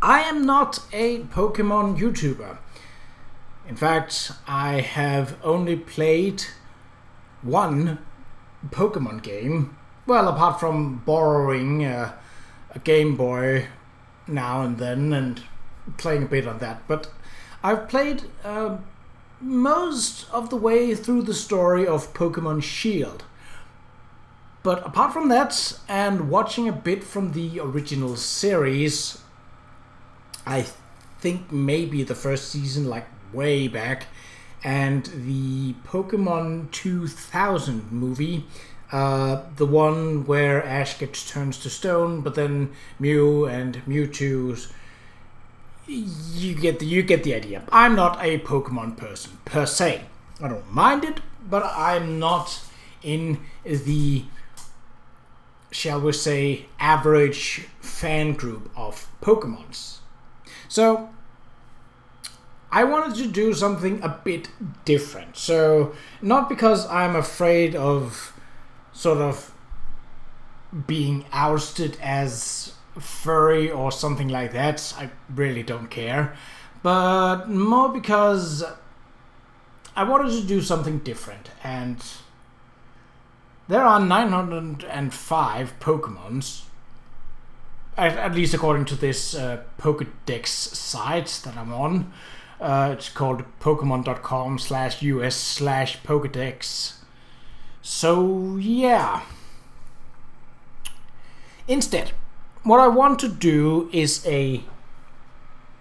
I am not a Pokemon YouTuber. In fact, I have only played one Pokemon game. Well, apart from borrowing a Game Boy now and then and playing a bit on that. But I've played most of the way through the story of Pokemon Shield. But apart from that, and watching a bit from the original series, I think maybe the first season, like way back, and the Pokemon 2000 movie, the one where Ash gets turned to stone, but then Mew and Mewtwo's. You get the idea. I'm not a Pokemon person per se. I don't mind it, but I'm not in the, shall we say, average fan group of Pokemons. So I wanted to do something a bit different. So not because I'm afraid of sort of being ousted as furry or something like that. I really don't care. But more because I wanted to do something different. And there are 905 Pokemons. At least according to this Pokedex site that I'm on. It's called pokemon.com/us/Pokedex. So yeah. Instead, what I want to do is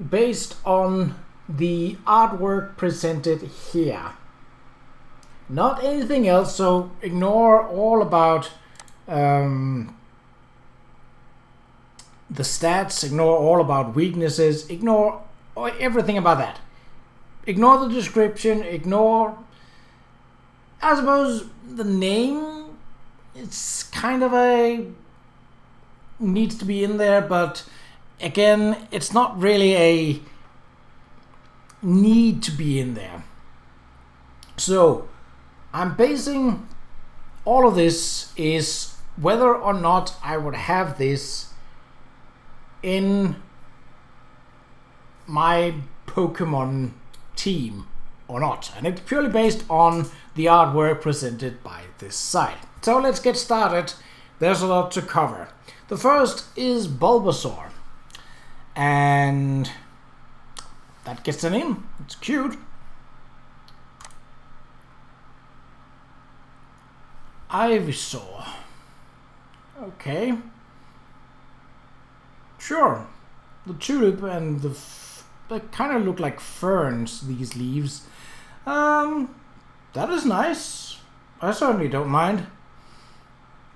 based on the artwork presented here. Not anything else, so ignore all about the stats, ignore all about weaknesses, ignore everything about that. Ignore the description, ignore, I suppose, the name. It's kind of needs to be in there, but again, it's not really a need to be in there. So I'm basing all of this is whether or not I would have this in my Pokemon team or not, and it's purely based on the artwork presented by this site. So let's get started. There's a lot to cover. The first is Bulbasaur, and that gets an in. It's cute. Ivysaur. Okay. Sure. The tulip and they kind of look like ferns, these leaves. That is nice. I certainly don't mind.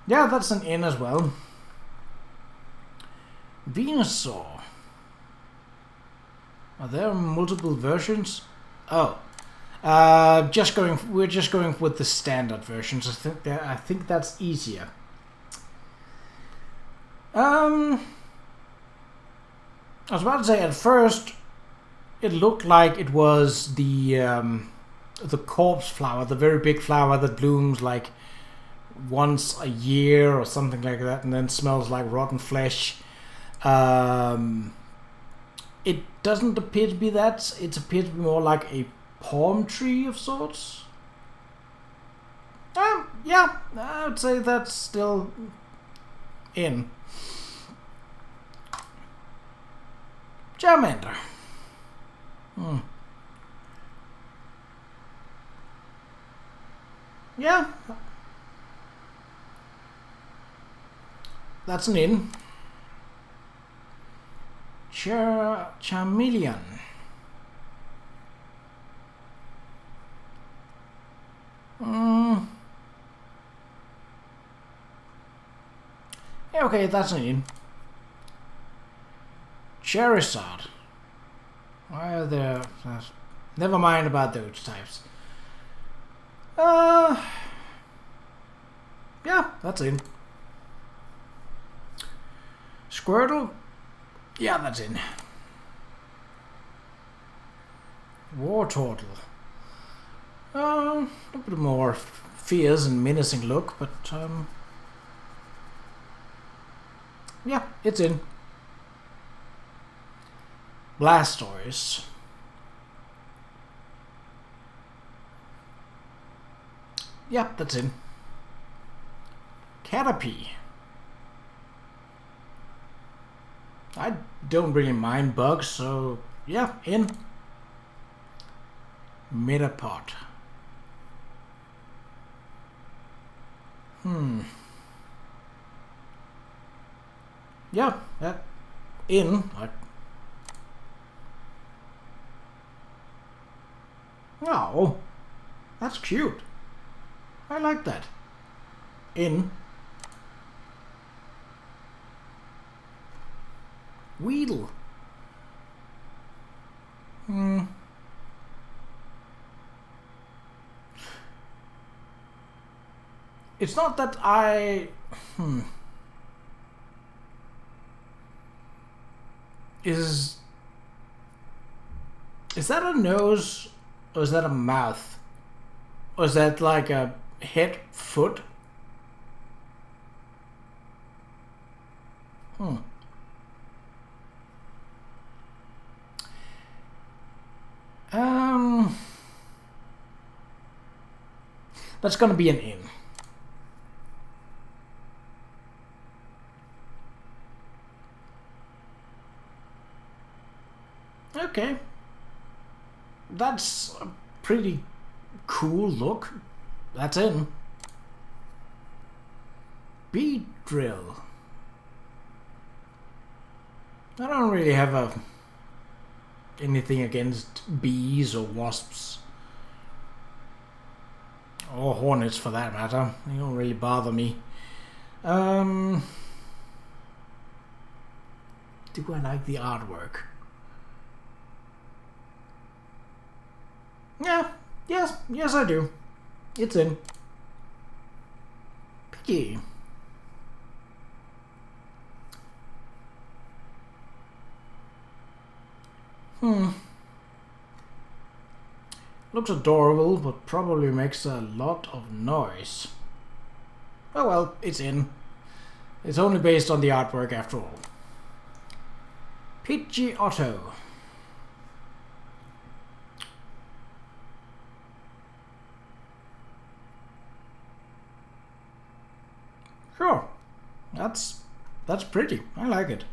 Yeah, that's an in as well. Venusaur. Are there multiple versions? Oh. We're just going with the standard versions. I think that's easier. I was about to say, at first it looked like it was the corpse flower, the very big flower that blooms like once a year or something like that, and then smells like rotten flesh. It doesn't appear to be that. It appears to be more like a palm tree of sorts. Yeah, I would say that's still in. Charmander. Yeah. That's an in. Charmeleon. Yeah, okay, that's an in. Charizard. Why are there... never mind about those types. Yeah, that's in. Squirtle? Yeah, that's in. Wartortle. A bit more fierce and menacing look, but yeah, it's in. Blastoise. Yep, that's in. Caterpie. I don't really mind bugs, so yeah, in. Metapod. Yeah, that in. Oh, that's cute. I like that. In. Weedle. It's not that I... Is that a nose? Or is that a mouth? Or is that like a head, foot? That's gonna be an in. Okay. That's a pretty cool look. That's in. Bee drill. I don't really have anything against bees or wasps. Or hornets for that matter. They don't really bother me. Do I like the artwork? Yeah, yes I do. It's in. Piggy. Looks adorable, but probably makes a lot of noise. Oh well, it's in. It's only based on the artwork after all. Pidgeotto. Sure. That's pretty. I like it.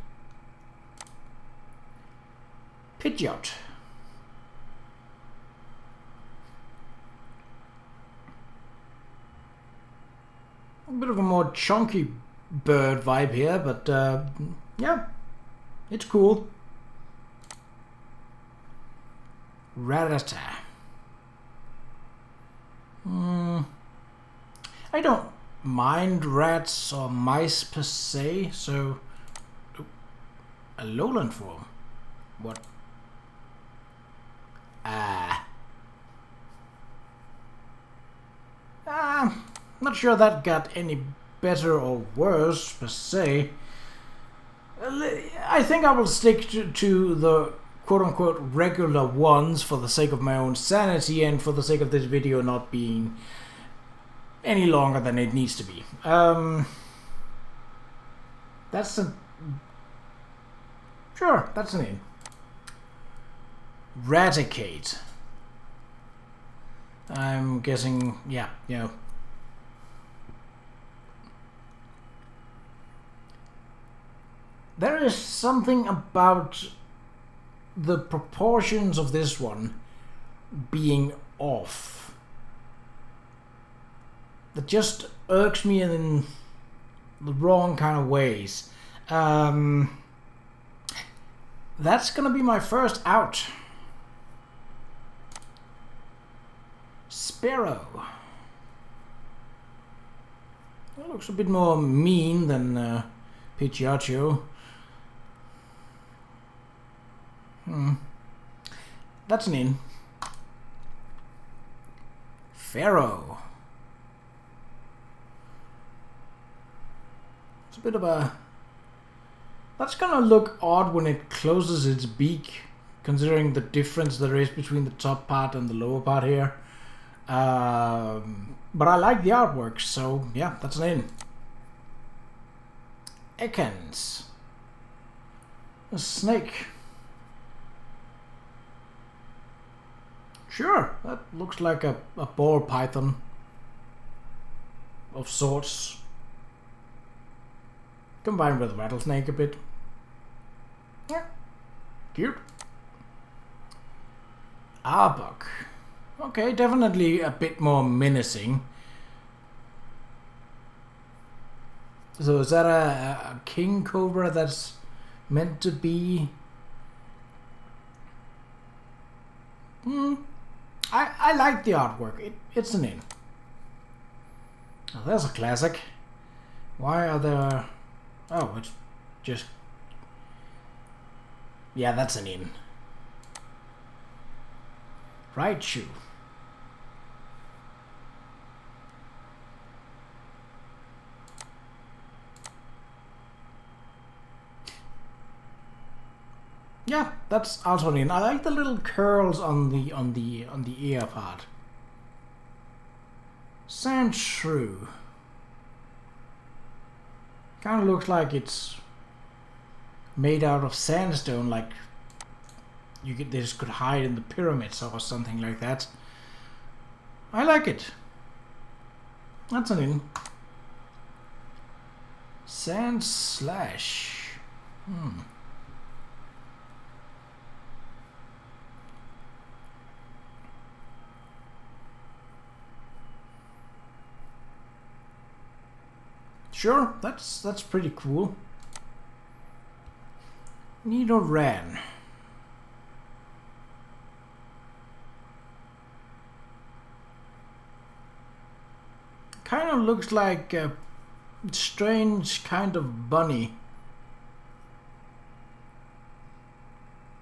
Pidgeot. A bit of a more chunky bird vibe here, but yeah, it's cool. Rattata. I don't mind rats or mice per se, so a lowland form. What? Not sure that got any better or worse per se. I think I will stick to the quote-unquote regular ones for the sake of my own sanity and for the sake of this video not being any longer than it needs to be. That's a... Sure, that's an in. Raticate. I'm guessing, yeah, you know. There is something about the proportions of this one being off that just irks me in the wrong kind of ways. That's gonna be my first out. Sparrow. That looks a bit more mean than Pidgeotto. That's an in. Pharaoh. It's a bit of a... That's gonna look odd when it closes its beak, considering the difference there is between the top part and the lower part here. But I like the artwork, so yeah, that's an in. Ekans. A snake. Sure, that looks like a ball python of sorts. Combined with rattlesnake a bit. Yeah, cute. Arbok. Okay, definitely a bit more menacing. So is that a king cobra that's meant to be? I like the artwork. It's an in. Oh, there's a classic. Why are there... Oh, it's just... Yeah, that's an in. Raichu. Yeah, that's also an in. I like the little curls on the ear part. Sandshrew. Kind of looks like it's made out of sandstone, like this could hide in the pyramids or something like that. I like it. That's an in. Sandslash. Sure, that's pretty cool. Nidoran. Kind of looks like a strange kind of bunny.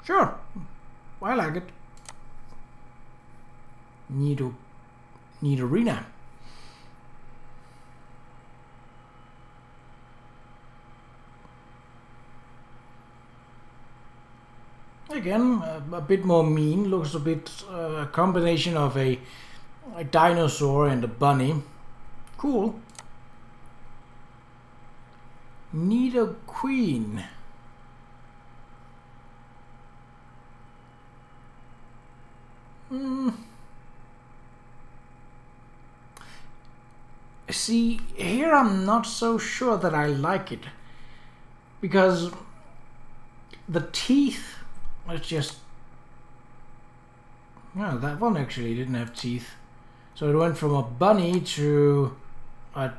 Sure, I like it. Nidorina. Again, a bit more mean. Looks a bit a combination of a dinosaur and a bunny. Cool. Nidoqueen. See, here I'm not so sure that I like it. Because the teeth... Let's just... No, that one actually didn't have teeth. So it went from a bunny to a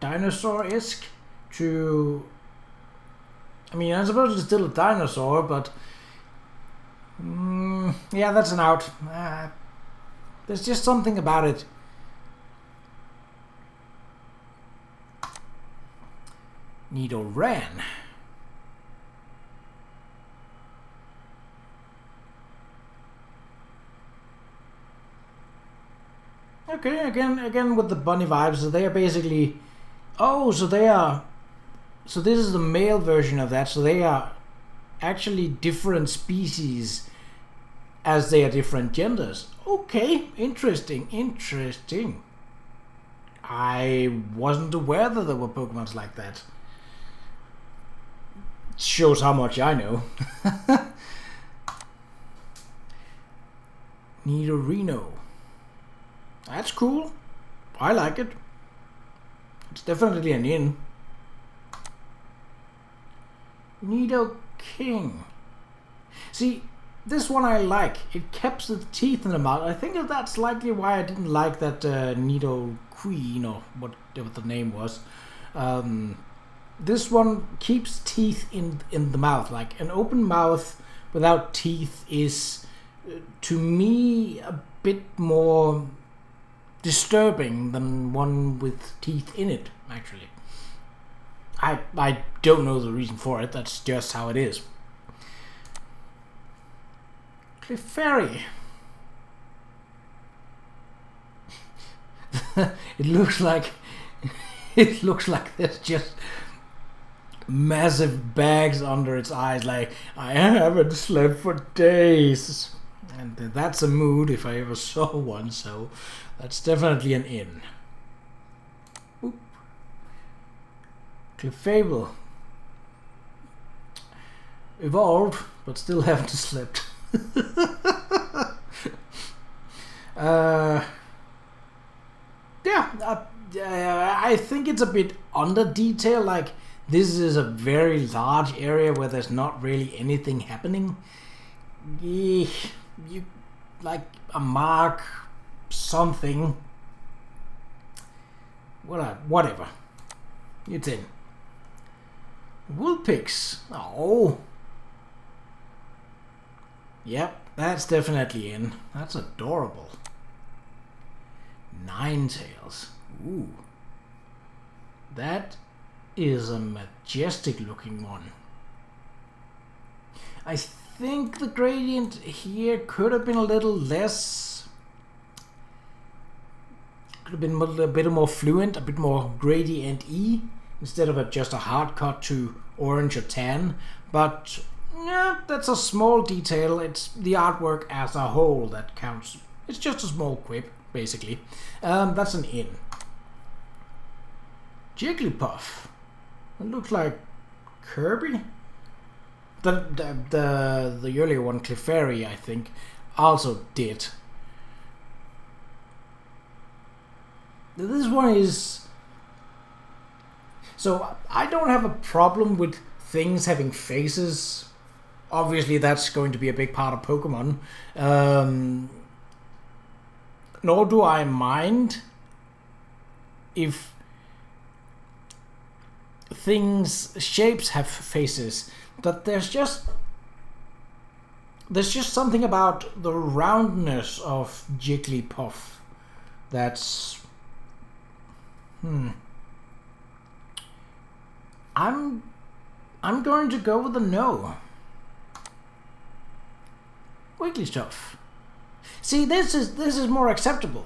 dinosaur-esque to... I mean, I suppose it's still a dinosaur, but... yeah, that's an out. There's just something about it. Nidoran. Okay, again with the bunny vibes. So they are basically... Oh, so they are... So this is the male version of that. So they are actually different species as they are different genders. Okay, interesting. I wasn't aware that there were Pokemons like that. Shows how much I know. Nidorino. That's cool. I like it. It's definitely an in. Nidoking. See, this one I like. It keeps the teeth in the mouth. I think that's likely why I didn't like that Nidoqueen, or whatever the name was. This one keeps teeth in the mouth. Like an open mouth without teeth is, to me, a bit more disturbing than one with teeth in it, actually. I don't know the reason for it, that's just how it is. Clefairy. It looks like there's just massive bags under its eyes, like I haven't slept for days. And that's a mood if I ever saw one, so that's definitely an in. Oop. Clefable. Evolved, but still haven't slept. I think it's a bit under detail. Like, this is a very large area where there's not really anything happening. You like a mark, something. Whatever. It's in. Woolpix. Oh. Yep, that's definitely in. That's adorable. Ninetails. Ooh. That is a majestic looking one. I think the gradient here could have been a little less. Could have been a bit more fluent, a bit more gradient-y, instead of just a hard cut to orange or tan. But yeah, that's a small detail. It's the artwork as a whole that counts. It's just a small quip, basically. That's an in. Jigglypuff. It looks like Kirby. The earlier one, Clefairy, I think, also did. This one is... So, I don't have a problem with things having faces. Obviously, that's going to be a big part of Pokemon. Nor do I mind if shapes have faces. But there's just something about the roundness of Jigglypuff that's... I'm going to go with a no. Wiggly stuff. See, this is more acceptable.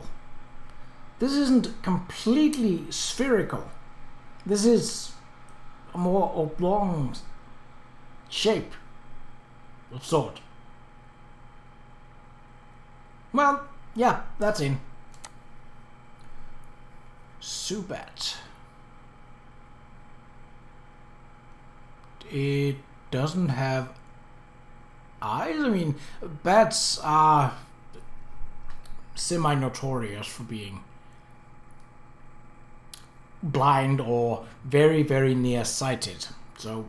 This isn't completely spherical. This is a more oblong shape of sort. Well, yeah, that's in. Subat. It doesn't have eyes. I mean, bats are semi-notorious for being blind or very, very nearsighted. So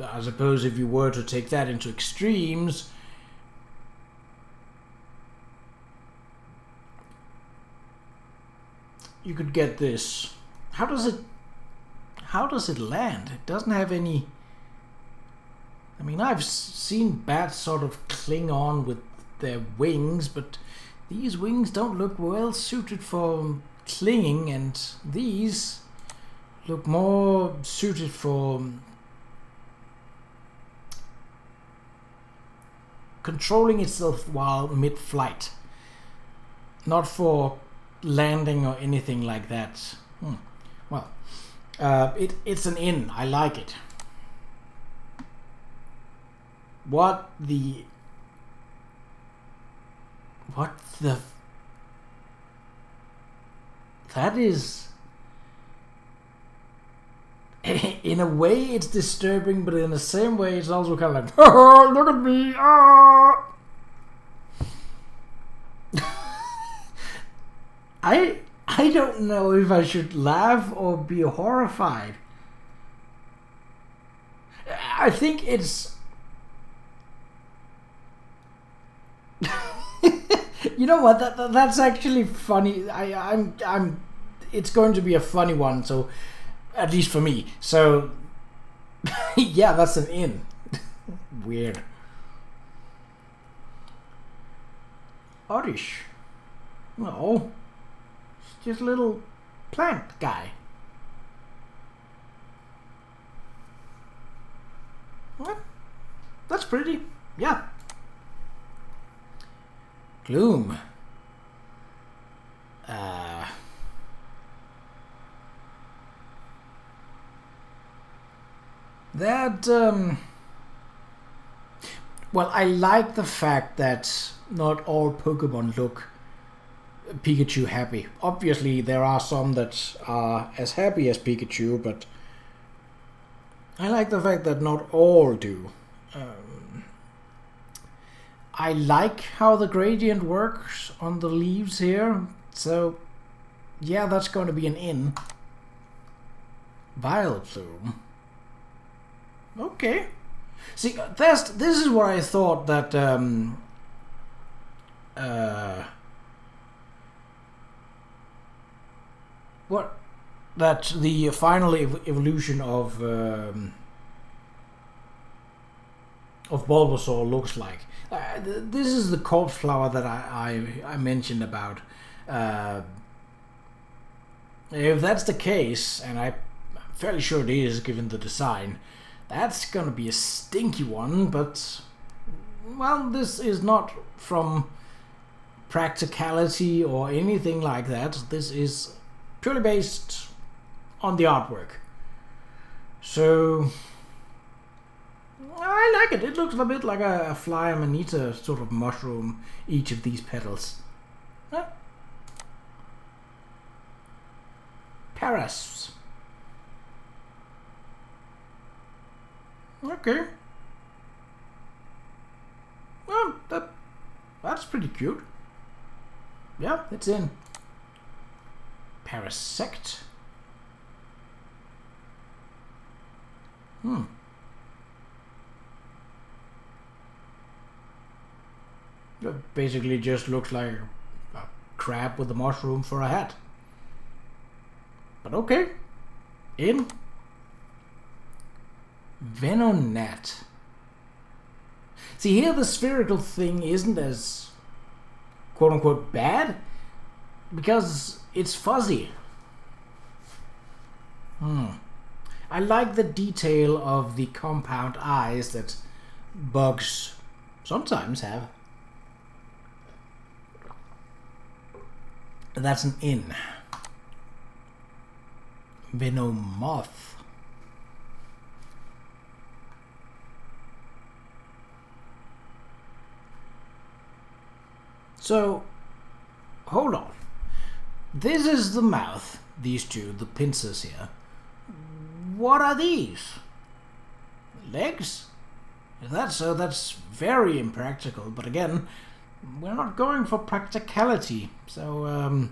I suppose if you were to take that into extremes, you could get this. How does it land? It doesn't have any... I mean, I've seen bats sort of cling on with their wings, but these wings don't look well suited for clinging, and these look more suited for controlling itself while mid-flight, not for landing or anything like that. Well, it's an in. I like it. What the that is, in a way it's disturbing, but in the same way it's also kind of like, oh, look at me, ah. I don't know if I should laugh or be horrified. I think it's... You know what? That's actually funny. I'm. It's going to be a funny one. So, at least for me. So, yeah, that's an in. Weird. Oddish. No. It's just a little plant guy. What? That's pretty. Yeah. Gloom. Well, I like the fact that not all Pokemon look Pikachu happy. Obviously, there are some that are as happy as Pikachu, but I like the fact that not all do. I like how the gradient works on the leaves here. So, yeah, that's going to be an in. Violet plume. Okay. See, this is what I thought that that the final evolution of Bulbasaur looks like. This is the corpse flower that I mentioned about. If that's the case, and I'm fairly sure it is given the design, that's gonna be a stinky one, but well, this is not from practicality or anything like that. This is purely based on the artwork. So I like it. It looks a bit like a fly amanita sort of mushroom, each of these petals. Paras. Okay. Well, that's pretty cute. Yeah, it's in. Parasect. It basically just looks like a crab with a mushroom for a hat. But okay. In. Venonat. See, here the spherical thing isn't as quote-unquote bad because it's fuzzy. I like the detail of the compound eyes that bugs sometimes have. That's an in. Venomoth. So, hold on. This is the mouth, these two, the pincers here. What are these? Legs? If that's so, that's very impractical. But again, we're not going for practicality. So,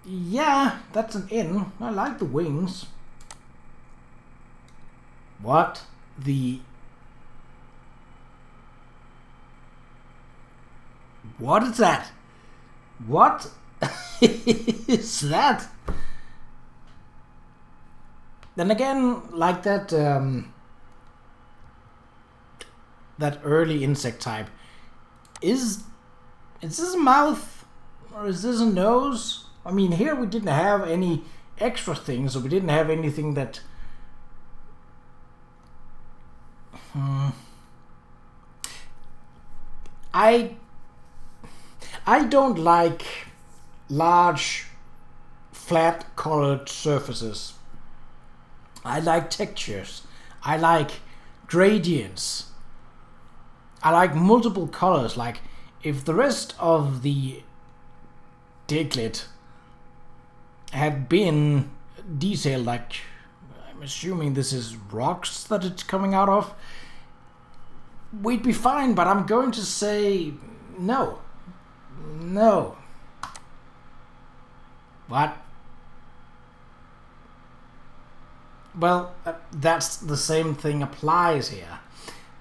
yeah, that's an in. I like the wings. What the... What is that? What is that? Then again, like that that early insect type, is this a mouth or is this a nose? I mean, here we didn't have any extra things, so we didn't have anything that I don't like large, flat colored surfaces. I like textures. I like gradients. I like multiple colors. Like, if the rest of the Diglett had been detailed, like, I'm assuming this is rocks that it's coming out of, we'd be fine, but I'm going to say no. No. What? Well, that's the same thing applies here.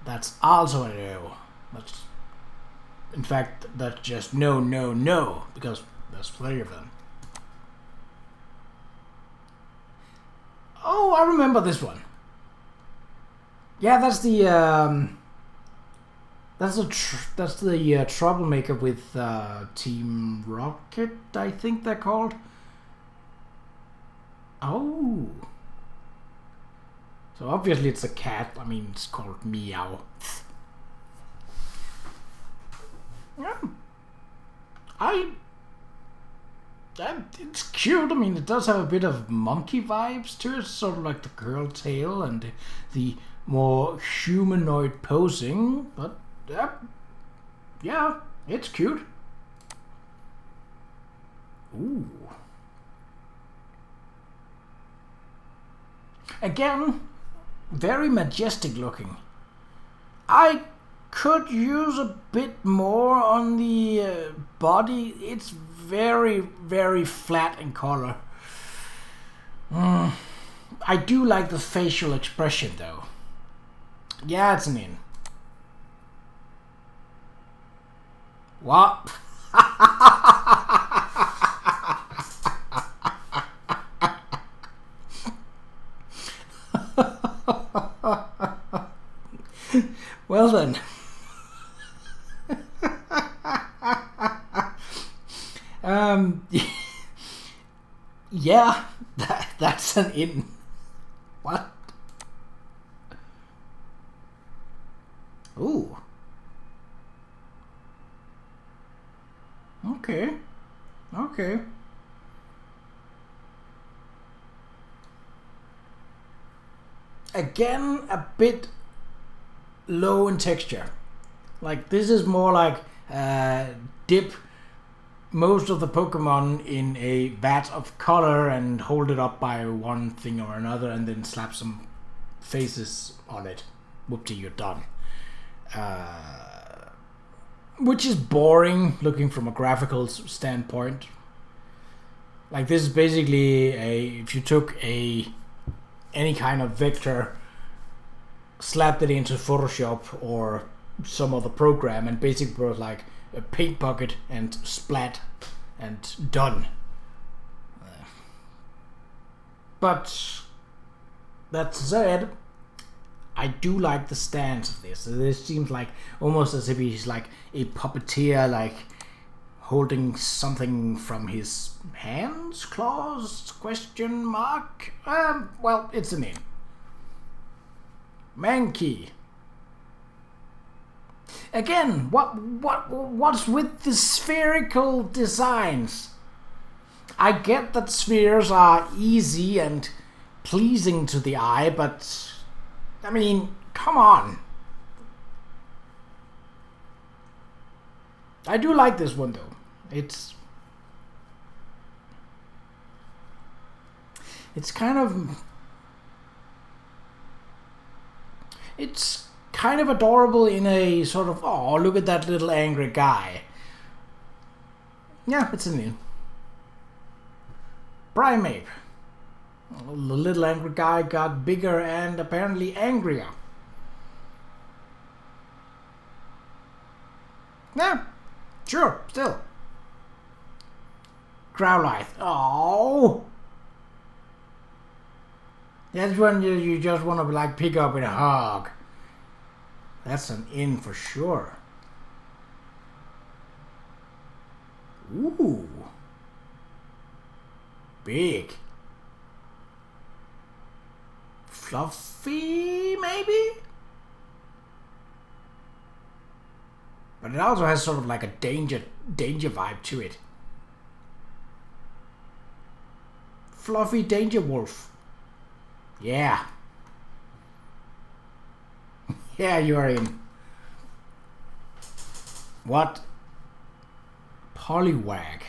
That's also a no. That's, in fact, that's just no, no, no, because there's plenty of them. Oh, I remember this one. Yeah, that's the troublemaker with Team Rocket, I think they're called. Oh. So obviously it's a cat. I mean, it's called Meow. Yeah. It's cute. I mean, it does have a bit of monkey vibes to it, sort of like the curl tail and the more humanoid posing, but yeah, it's cute. Ooh. Again, very majestic looking. I could use a bit more on the body. It's very, very flat in color. I do like the facial expression though. Yeah, it's an in. What? Well then. Yeah, that's an in. What? Ooh. Okay. Okay. Again, a bit low in texture. Like, this is more like dip most of the Pokemon in a vat of color and hold it up by one thing or another and then slap some faces on it. Whoop-de, you're done. Which is boring looking from a graphical standpoint. Like, this is basically if you took any kind of vector, slapped it into Photoshop or some other program and basically was like a paint bucket and splat and done. But that said, I do like the stance of this. This seems like almost as if he's like a puppeteer, like holding something from his hands, claws, question mark. Well, it's a name. Mankey. Again, what's with the spherical designs? I get that spheres are easy and pleasing to the eye, but I mean, come on. I do like this one though. It's kind of adorable in a sort of, oh, look at that little angry guy. Yeah, it's a new. Primeape. The little angry guy got bigger and apparently angrier. Yeah, sure, still. Growlithe. Oh, that's when you just want to like pick up and hug. That's an in for sure. Ooh, big. Fluffy, maybe? But it also has sort of like a danger vibe to it. Fluffy Danger Wolf. Yeah. Yeah, you are in. What? Poliwag.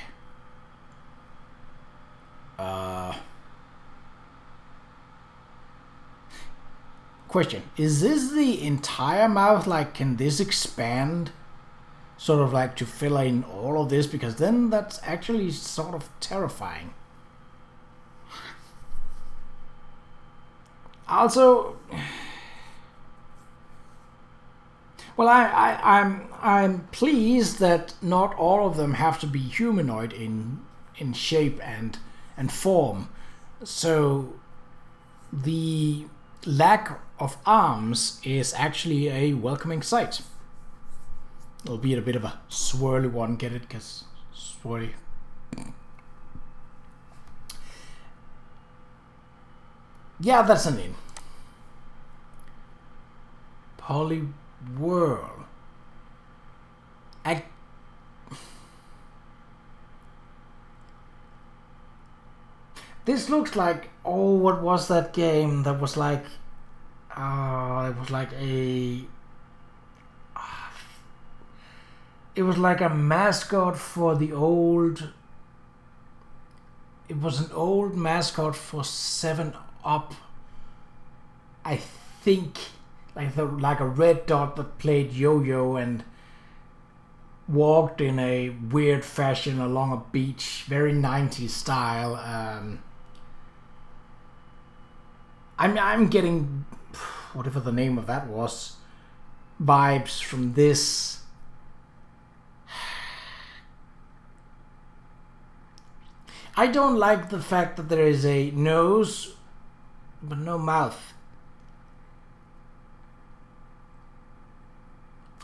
Question. Is this the entire mouth? Like, can this expand? Sort of like to fill in all of this? Because then that's actually sort of terrifying. Also, well, I'm pleased that not all of them have to be humanoid in shape and form. So the lack of arms is actually a welcoming sight. Albeit a bit of a swirly one, get it? Because swirly. Yeah, that's a name. Poliwhirl. This looks like, oh, what was that game that was like, it was like a, it was like a mascot for the old, it was an old mascot for 7-Up, I think, like a red dot that played yo-yo and walked in a weird fashion along a beach, very 90s style. I'm getting, whatever the name of that was, vibes from this. I don't like the fact that there is a nose but no mouth.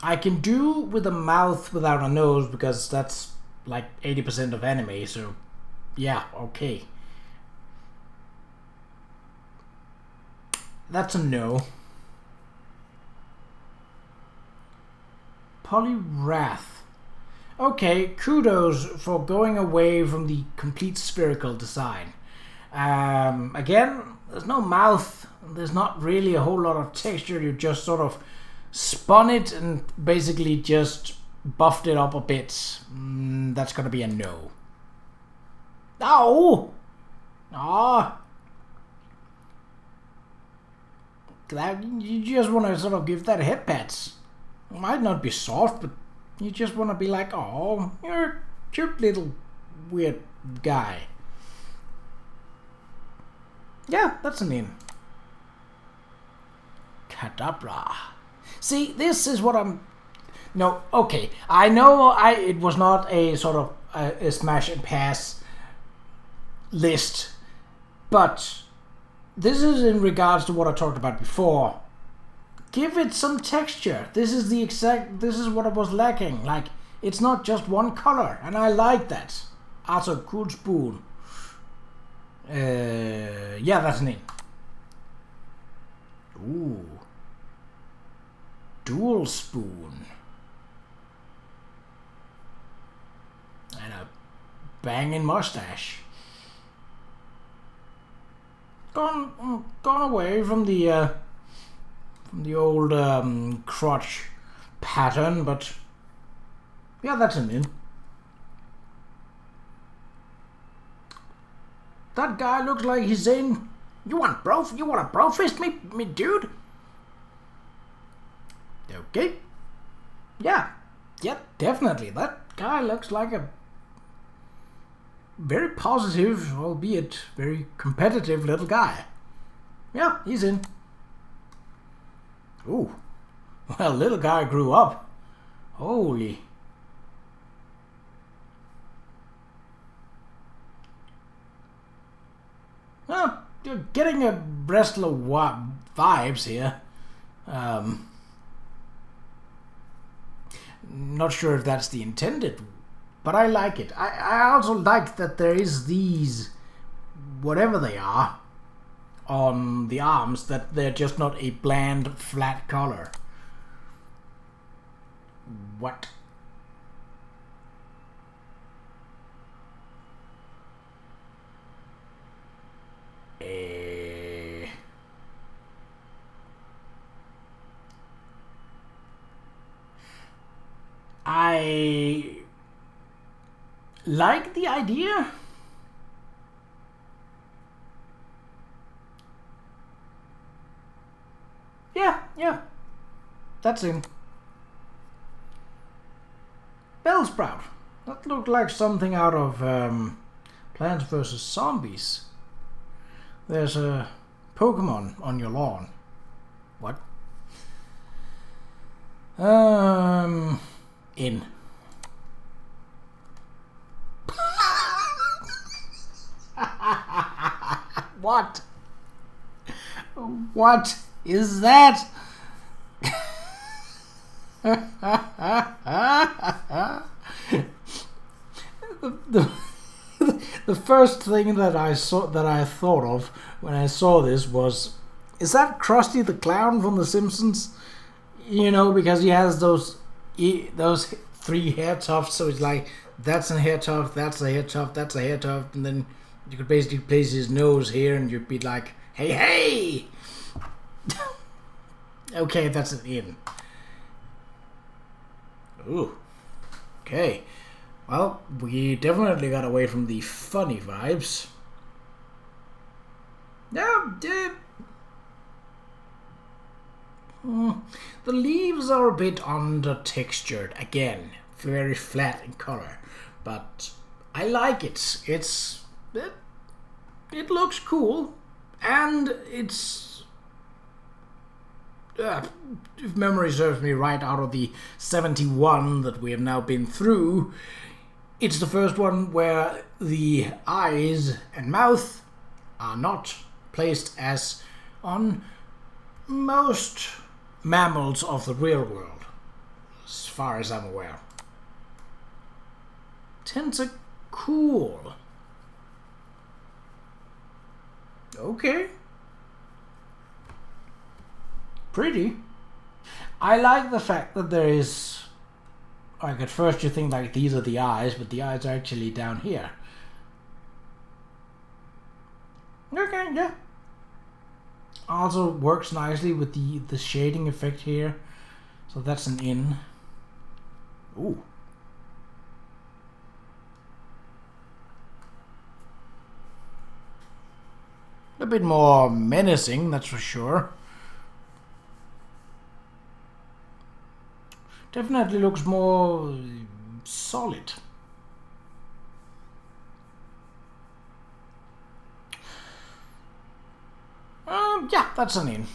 I can do with a mouth without a nose because that's like 80% of anime, so yeah, okay. That's a no. Qa'Rajh. Okay, kudos for going away from the complete spherical design. Again, there's no mouth, there's not really a whole lot of texture, you just sort of spun it and basically just buffed it up a bit. That's gonna be a no. Oh! Ah! That, you just want to sort of give that head pats. It might not be soft, but you just want to be like, oh, you're a cute little weird guy. Yeah, that's an in. Qa'Rajh. See, this is what I'm... No, okay. I know it was not a sort of a smash and pass list, but this is in regards to what I talked about before. Give it some texture. This is what I was lacking. Like, it's not just one color, and I like that. Also, cool spoon. Yeah, that's an in. Ooh. Dual spoon. And a banging mustache. Gone away from the old crotch pattern, but yeah, that's an in. That guy looks like he's saying, "You want a bro fist me dude?" Okay. Yeah, definitely. That guy looks like a very positive, albeit very competitive little guy. Yeah, he's in. Ooh. Well, little guy grew up. Holy. Well, you're getting a wrestler vibes here. Not sure if that's the intended, but I like it. I also like that there is these, whatever they are, on the arms, that they're just not a bland, flat color. What? I like the idea. Yeah. That's in. Bellsprout. That looked like something out of Plants vs. Zombies. There's a Pokemon on your lawn. What? In. What? What is that? The first thing that I thought of when I saw this was, is that Krusty the Clown from The Simpsons? You know, because he has those 3 hair tufts, so it's like, that's a hair tuft, that's a hair tuft, that's a hair tuft, and then you could basically place his nose here and you'd be like, hey! Okay, that's an in. Ooh. Okay. Well, we definitely got away from the funny vibes. The leaves are a bit under-textured, again, very flat in color, but I like it. It looks cool, and it's, if memory serves me right, out of the 71 that we have now been through, it's the first one where the eyes and mouth are not placed as on most mammals of the real world, as far as I'm aware. Tentacool. Okay. Pretty. I like the fact that there is, like, at first you think like these are the eyes, but the eyes are actually down here. Okay, yeah. Also works nicely with the shading effect here. So that's an in. Ooh. A bit more menacing, that's for sure. Definitely looks more solid. Yeah, that's an in.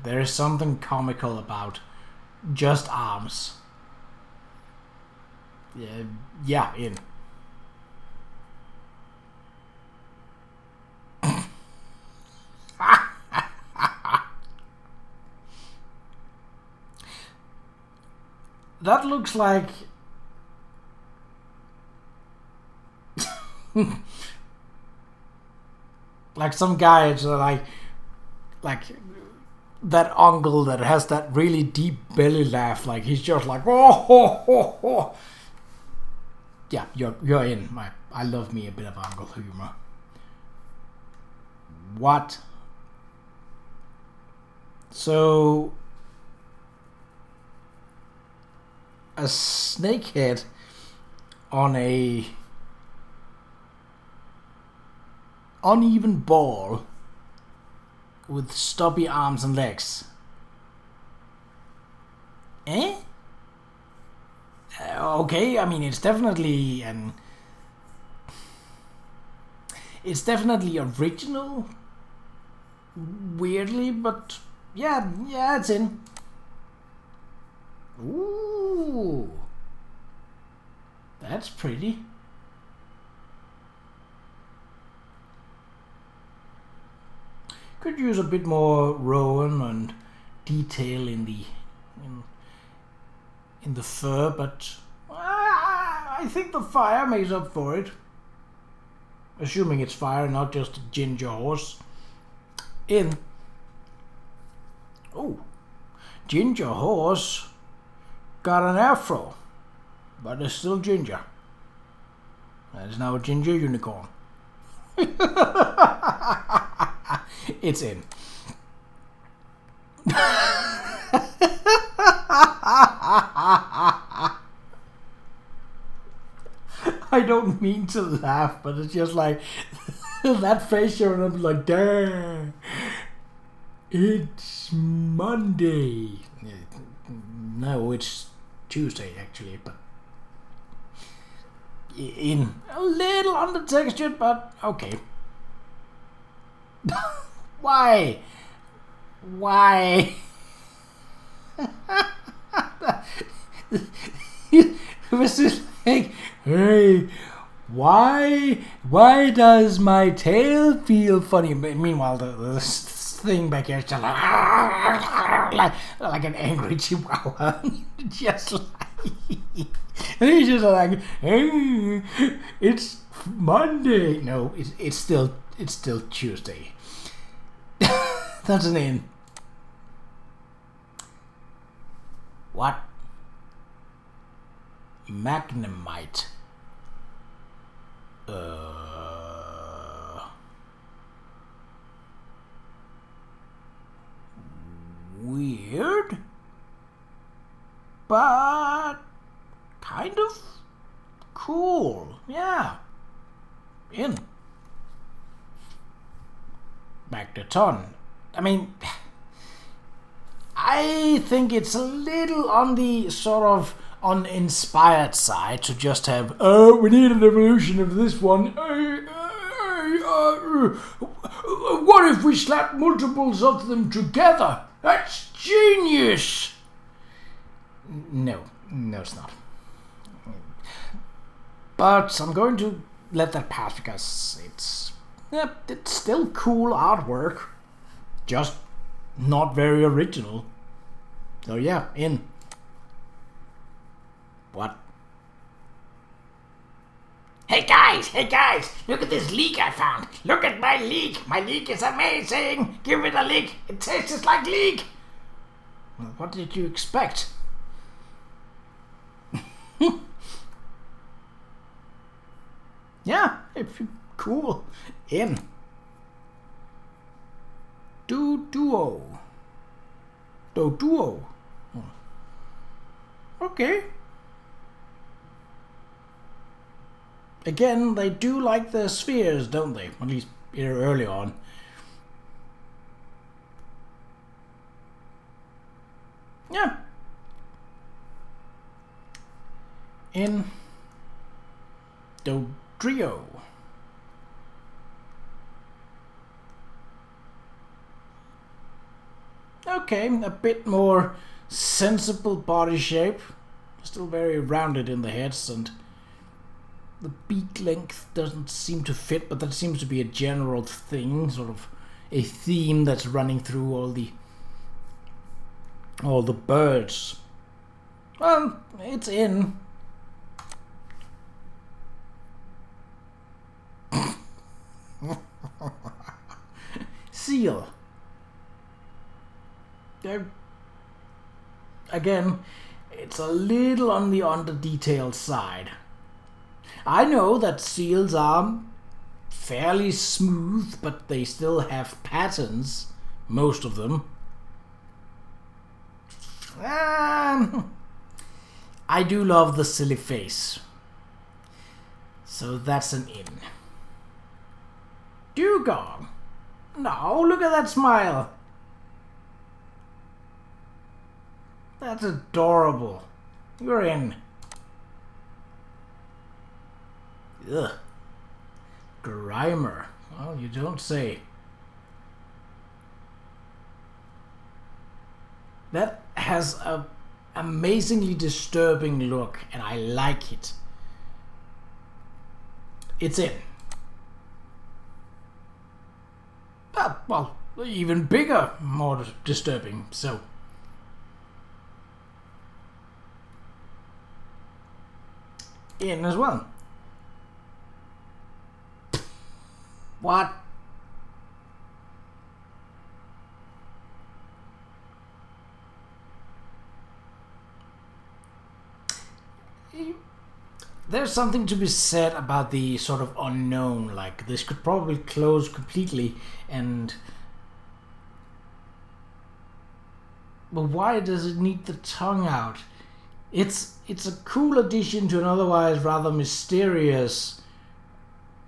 There is something comical about just arms. Yeah, in. That looks like like some guy, it's like that uncle that has that really deep belly laugh, like he's just like, oh ho ho ho. Yeah, you're in. I love me a bit of uncle humor. What? So a snakehead on a uneven ball with stubby arms and legs. Eh? Okay, I mean it's definitely original, weirdly, but yeah, it's in. Ooh, that's pretty. Could use a bit more rowan and detail in the fur, but I think the fire makes up for it. Assuming it's fire, not just a ginger horse. In. Oh, ginger horse got an afro, but it's still ginger. That is now a ginger unicorn. It's in. I don't mean to laugh, but it's just like that face showing up like, damn, it's Monday. No, it's Tuesday actually, but in a little under-textured, but okay. Why? This is like, hey, why does my tail feel funny? Meanwhile, the thing back here is just like an angry chihuahua. Just like, and he's just like, hey, it's Monday. No, it's still Tuesday. That's an in. What? Magnemite. Weird, but kind of cool. Yeah. In. Magneton. I mean, I think it's a little on the sort of uninspired side to just have, oh, we need an evolution of this one. What if we slap multiples of them together? That's genius! No, it's not. But I'm going to let that pass because it's still cool artwork, just not very original. So yeah, in. What? Hey guys, look at this leek I found. Look at my leek. My leek is amazing. Give it a lick. It tastes just like leek. Well, what did you expect? Yeah, cool. In. Duo. Okay. Again, they do like their spheres, don't they? At least early on. Yeah. In. Trio. Okay, a bit more sensible body shape. Still very rounded in the heads, and the beak length doesn't seem to fit, but that seems to be a general thing, sort of a theme that's running through all the birds. Well, it's in. Seal. Again, it's a little on the under-detailed side. I know that seals are fairly smooth, but they still have patterns, most of them. I do love the silly face, so that's an in. Dugong. No, look at that smile. That's adorable. You're in. Ugh. Grimer. Well, you don't say. That has a amazingly disturbing look, and I like it. It's in. Well, even bigger, more disturbing, so. In as well. What? There's something to be said about the sort of unknown, like this could probably close completely, and but why does it need the tongue out? It's a cool addition to an otherwise rather mysterious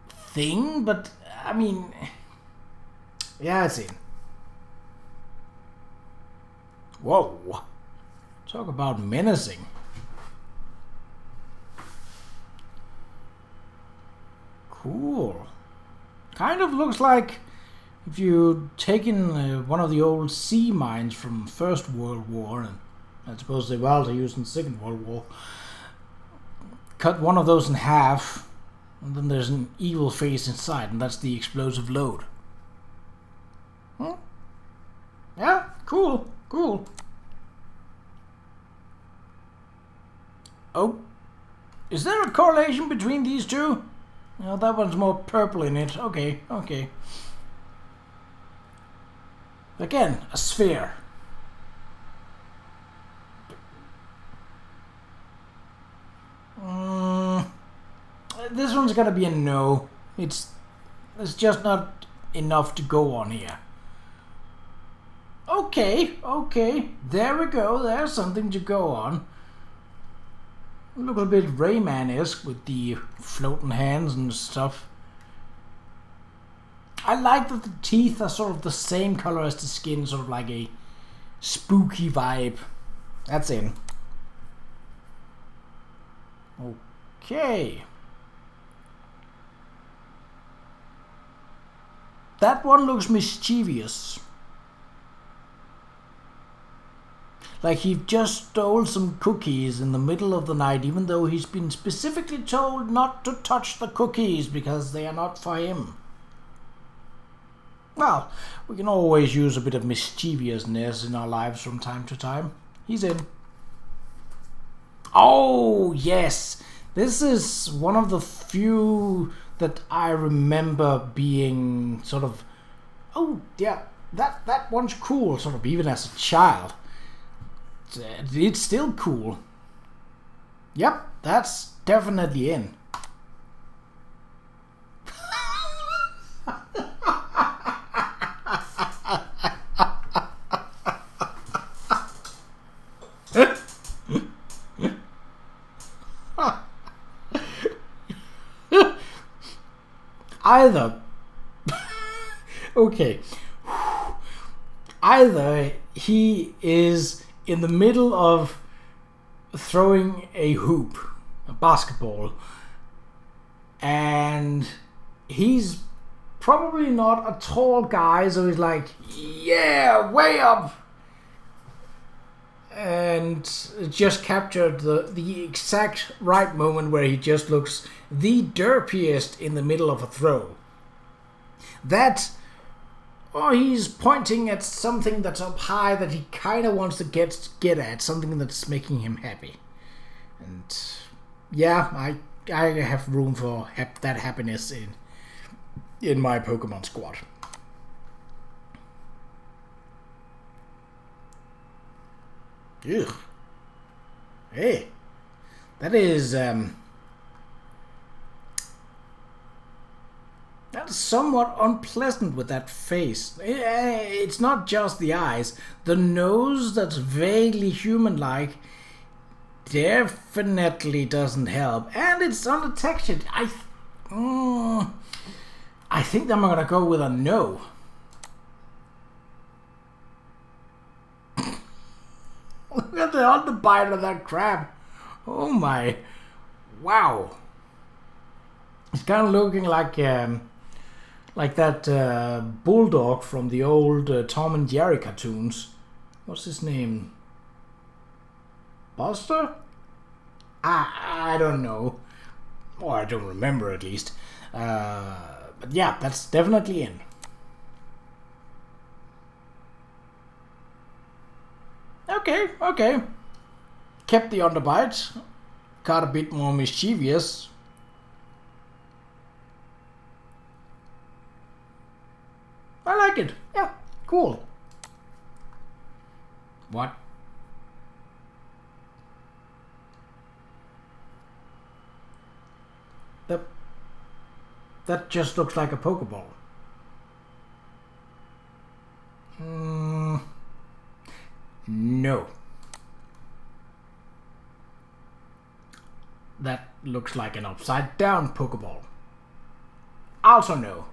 thing, but I mean, yeah, it's in. Whoa, talk about menacing. Cool. Kind of looks like if you'd taken one of the old sea mines from First World War, and I suppose they were also used in the Second World War, cut one of those in half, and then there's an evil face inside, and that's the explosive load. Yeah, cool. Oh, is there a correlation between these two? No, that one's more purple in it. Okay. Again, a sphere. This one's gonna be a no. It's just not enough to go on here. Okay. There we go. There's something to go on. Look a bit Rayman-esque with the floating hands and stuff. I like that the teeth are sort of the same color as the skin, sort of like a spooky vibe. That's in. Okay. That one looks mischievous. Like he just stole some cookies in the middle of the night, even though he's been specifically told not to touch the cookies because they are not for him. Well, we can always use a bit of mischievousness in our lives from time to time. He's in. Oh, yes. This is one of the few that I remember being sort of, oh, yeah, that one's cool, sort of, even as a child. It's still cool. Yep, that's definitely in. Either. Okay. Either he is in the middle of throwing a hoop, a basketball, and he's probably not a tall guy, so he's like, yeah, way up, and just captured the exact right moment where he just looks the derpiest in the middle of a throw. That, or he's pointing at something that's up high that he kind of wants to get at, something that's making him happy. And yeah, I have room for that happiness in my Pokemon squad. Ugh. Hey, that is that's somewhat unpleasant with that face. It's not just the eyes. The nose that's vaguely human-like definitely doesn't help. And it's undertextured. I think I'm going to go with a no. Look at the underbite of that crab. Oh my. Wow. It's kind of looking like that bulldog from the old Tom and Jerry cartoons. What's his name? Buster? I don't know. Or I don't remember at least. But yeah, that's definitely in. Okay. Kept the underbite. Got a bit more mischievous. I like it. Yeah, cool. What? That just looks like a Pokeball. No. That looks like an upside down Pokeball. Also no.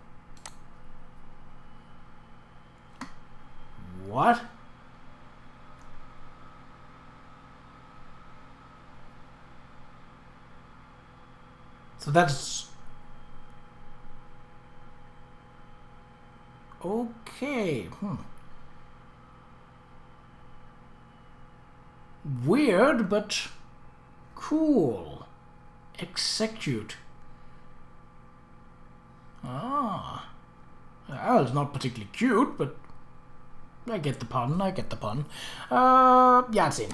What? So that's... Okay. Weird, but cool. Execute. Ah. Well, it's not particularly cute, but I get the pun. Yeah, it's in.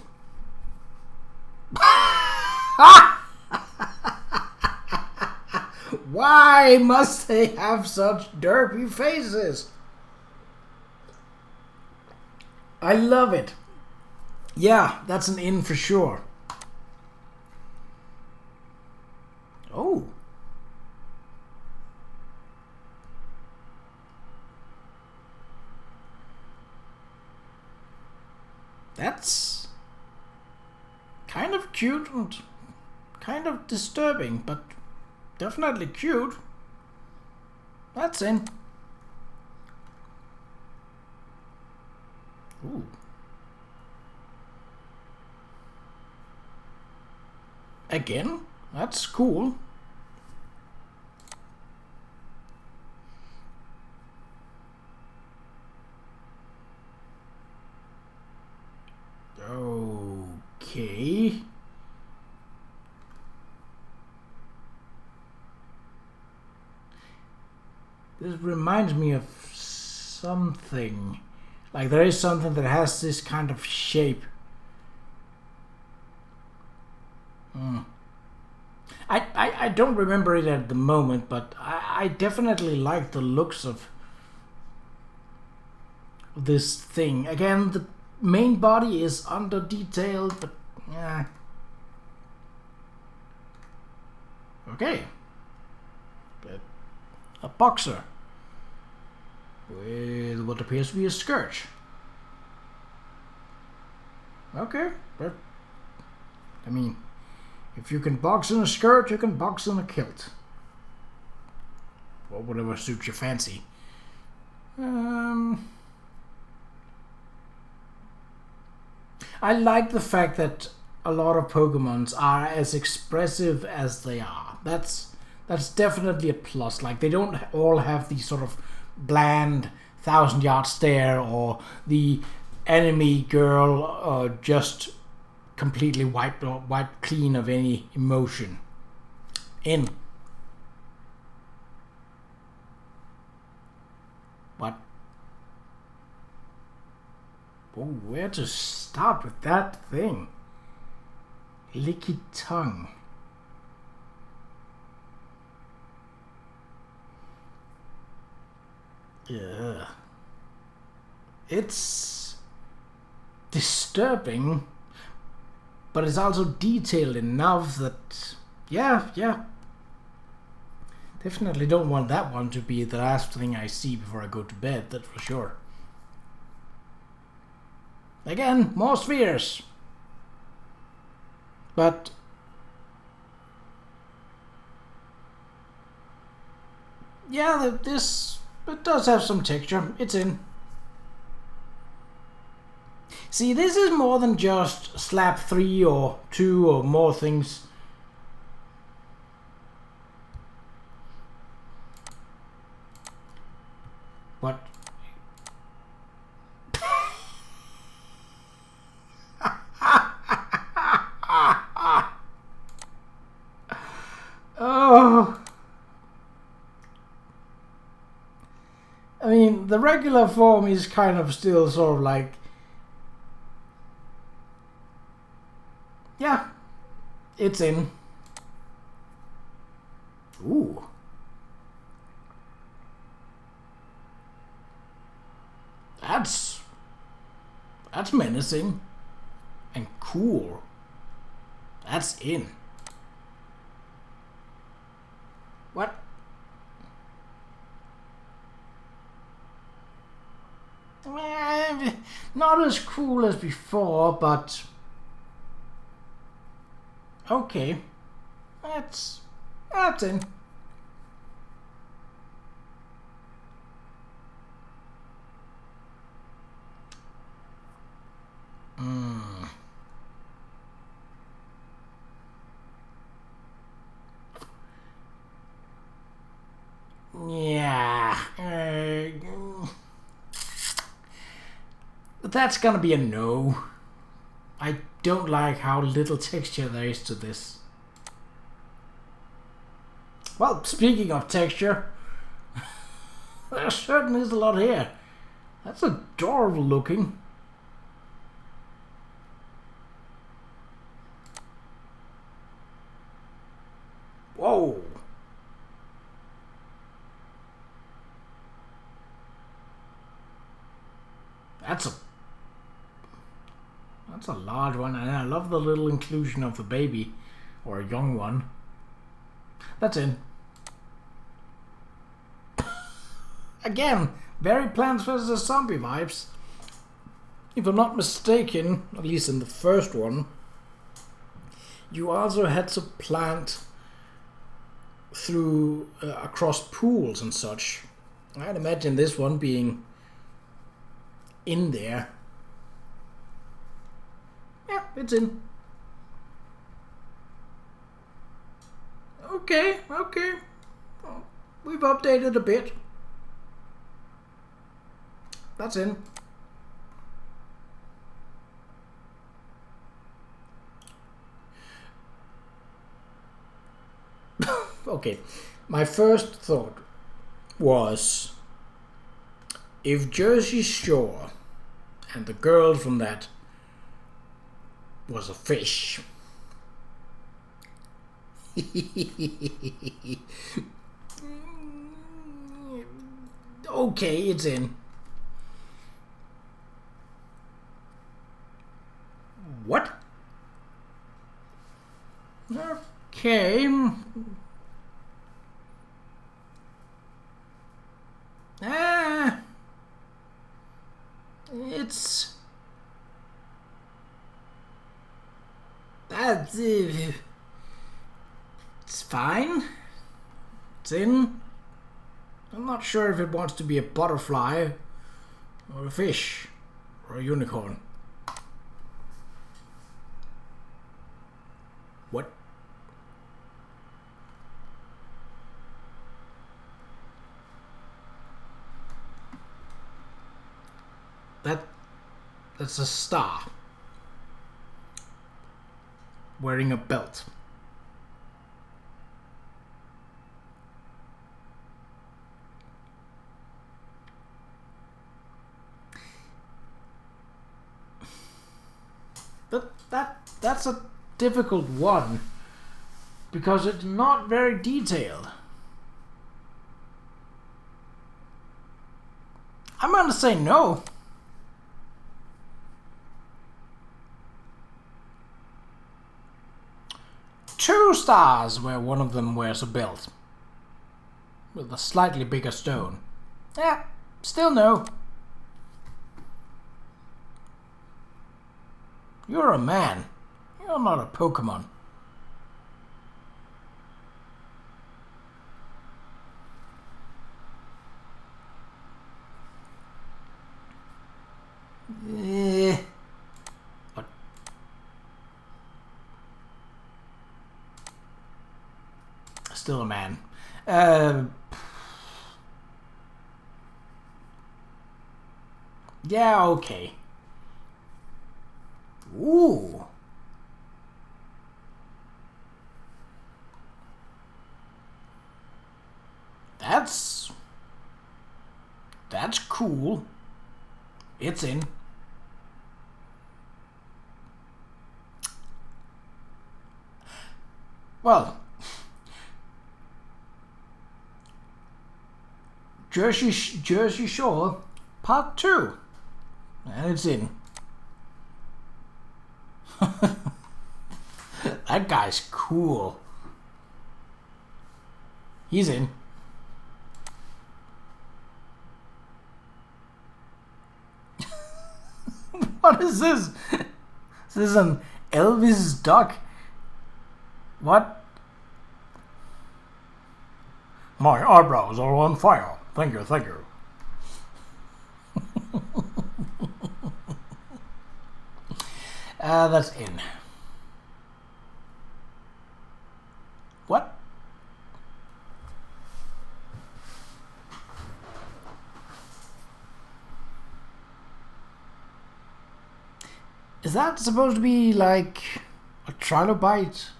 Why must they have such derpy faces? I love it. Yeah, that's an in for sure. Oh. That's kind of cute and kind of disturbing, but definitely cute. That's in. Ooh. Again? That's cool. Okay. This reminds me of something. Like there is something that has this kind of shape. I don't remember it at the moment, but I definitely like the looks of this thing. Again, the main body is under detailed, but yeah. Okay. But a boxer with what appears to be a skirt. Okay, but I mean, if you can box in a skirt, you can box in a kilt. Or whatever suits your fancy. I like the fact that a lot of Pokemons are as expressive as they are. That's definitely a plus. Like they don't all have the sort of bland 1,000-yard stare or the enemy girl just completely wiped clean of any emotion. In. What? Oh, where to start with that thing? Licky tongue. Yeah. It's disturbing, but it's also detailed enough that, yeah. Definitely don't want that one to be the last thing I see before I go to bed, that's for sure. Again, more spheres. But yeah, it does have some texture. It's in. See, this is more than just slap 3 or 2 or more things. What? Oh. I mean, the regular form is kind of still sort of like, yeah, it's in. Ooh. That's menacing and cool. That's in. What? Not as cool as before, but okay. That's in. Yeah. That's gonna be a no. I don't like how little texture there is to this. Well, speaking of texture, there certainly is a lot here. That's adorable looking. Whoa. That's a large one, and I love the little inclusion of the baby, or a young one. That's in. Again, very Plants vs. Zombie vibes. If I'm not mistaken, at least in the first one, you also had to plant through across pools and such. I'd imagine this one being in there. Yeah, it's in. Okay. Well, we've updated a bit. That's in. Okay. My first thought was, if Jersey Shore and the girl from that was a fish. Okay, it's in. What? Okay. It's... It's fine. It's in. I'm not sure if it wants to be a butterfly or a fish or a unicorn. What? That's a star wearing a belt. That's a difficult one because it's not very detailed. I'm gonna say no. Two stars where one of them wears a belt with a slightly bigger stone. Yeah, still no. You're a man. You're not a Pokemon. What? Still a man. Yeah, okay. Ooh. That's cool. It's in. Well, Jersey Shore Part 2. And it's in. That guy's cool. He's in. What is this? Is this an Elvis duck? What? My eyebrows are on fire. Thank you, thank you. That's in. What? Is that supposed to be like a trilobite?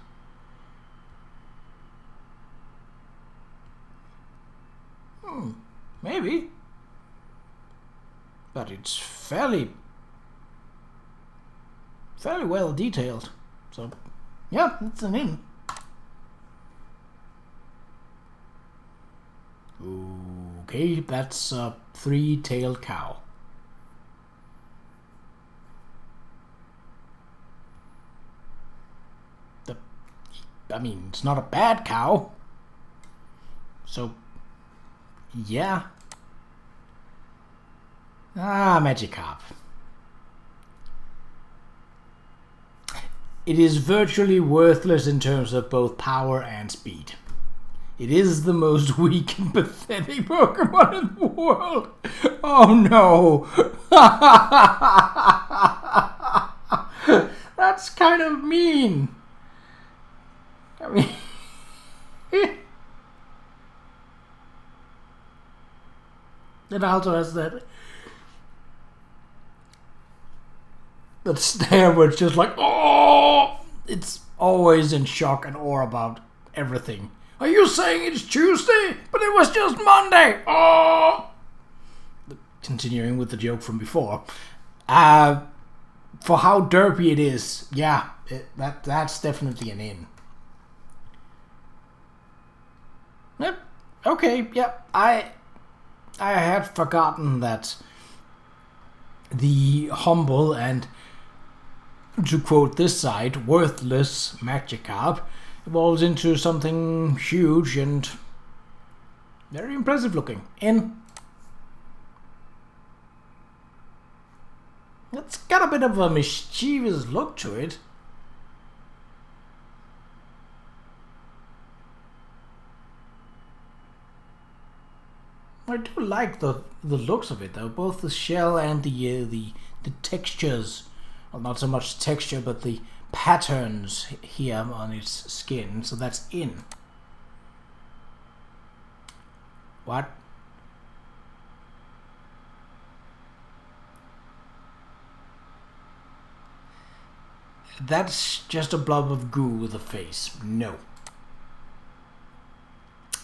Maybe. But it's fairly well detailed. So, yeah, it's an in. Okay, that's a three-tailed cow. I mean, it's not a bad cow. So, yeah. Magikarp. It is virtually worthless in terms of both power and speed. It is the most weak and pathetic Pokemon in the world. Oh no. That's kind of mean. I mean... It also has that stare where it's just like, oh! It's always in shock and awe about everything. Are you saying it's Tuesday? But it was just Monday! Oh! Continuing with the joke from before. For how derpy it is, yeah, that's definitely an in. Yep. Okay, yep. I had forgotten that the humble and, to quote this side, worthless Magikarp evolves into something huge and very impressive looking. It's got a bit of a mischievous look to it. I do like the looks of it though, both the shell and the textures. Well, not so much texture, but the patterns here on its skin. So that's in. What? That's just a blob of goo with a face. No.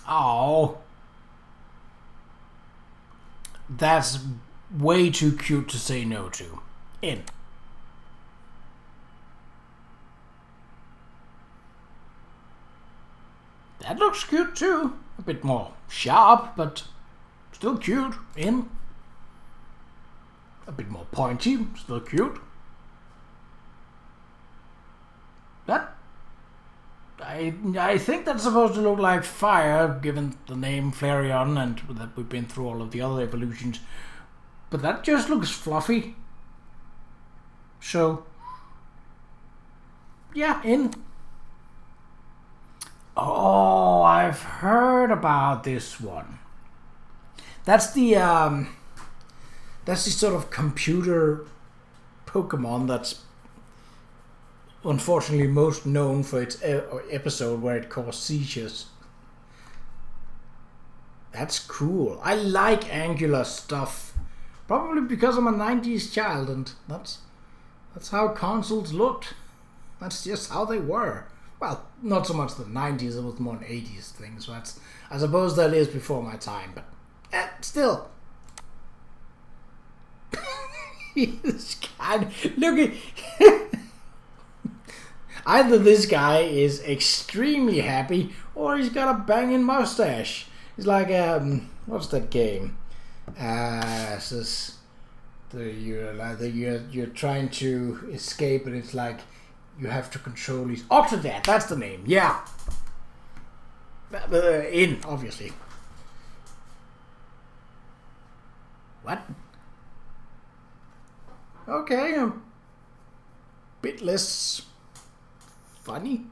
Oh. That's way too cute to say no to. In. That looks cute too. A bit more sharp, but still cute. In. A bit more pointy, still cute. That... I think that's supposed to look like fire, given the name Flareon and that we've been through all of the other evolutions. But that just looks fluffy. So, yeah, in. Oh, I've heard about this one. That's the sort of computer Pokemon that's unfortunately most known for its episode where it caused seizures. That's cool. I like angular stuff. Probably because I'm a 90s child and that's how consoles looked. That's just how they were. Well, not so much the 90s, it was more an 80s thing. So I suppose that is before my time, but still. This guy, look at... Either this guy is extremely happy or he's got a banging mustache. He's like, what's that game? You're trying to escape and it's like you have to control his... Octodad, that's the name, yeah. In, obviously. What? Okay, a bit less... funny.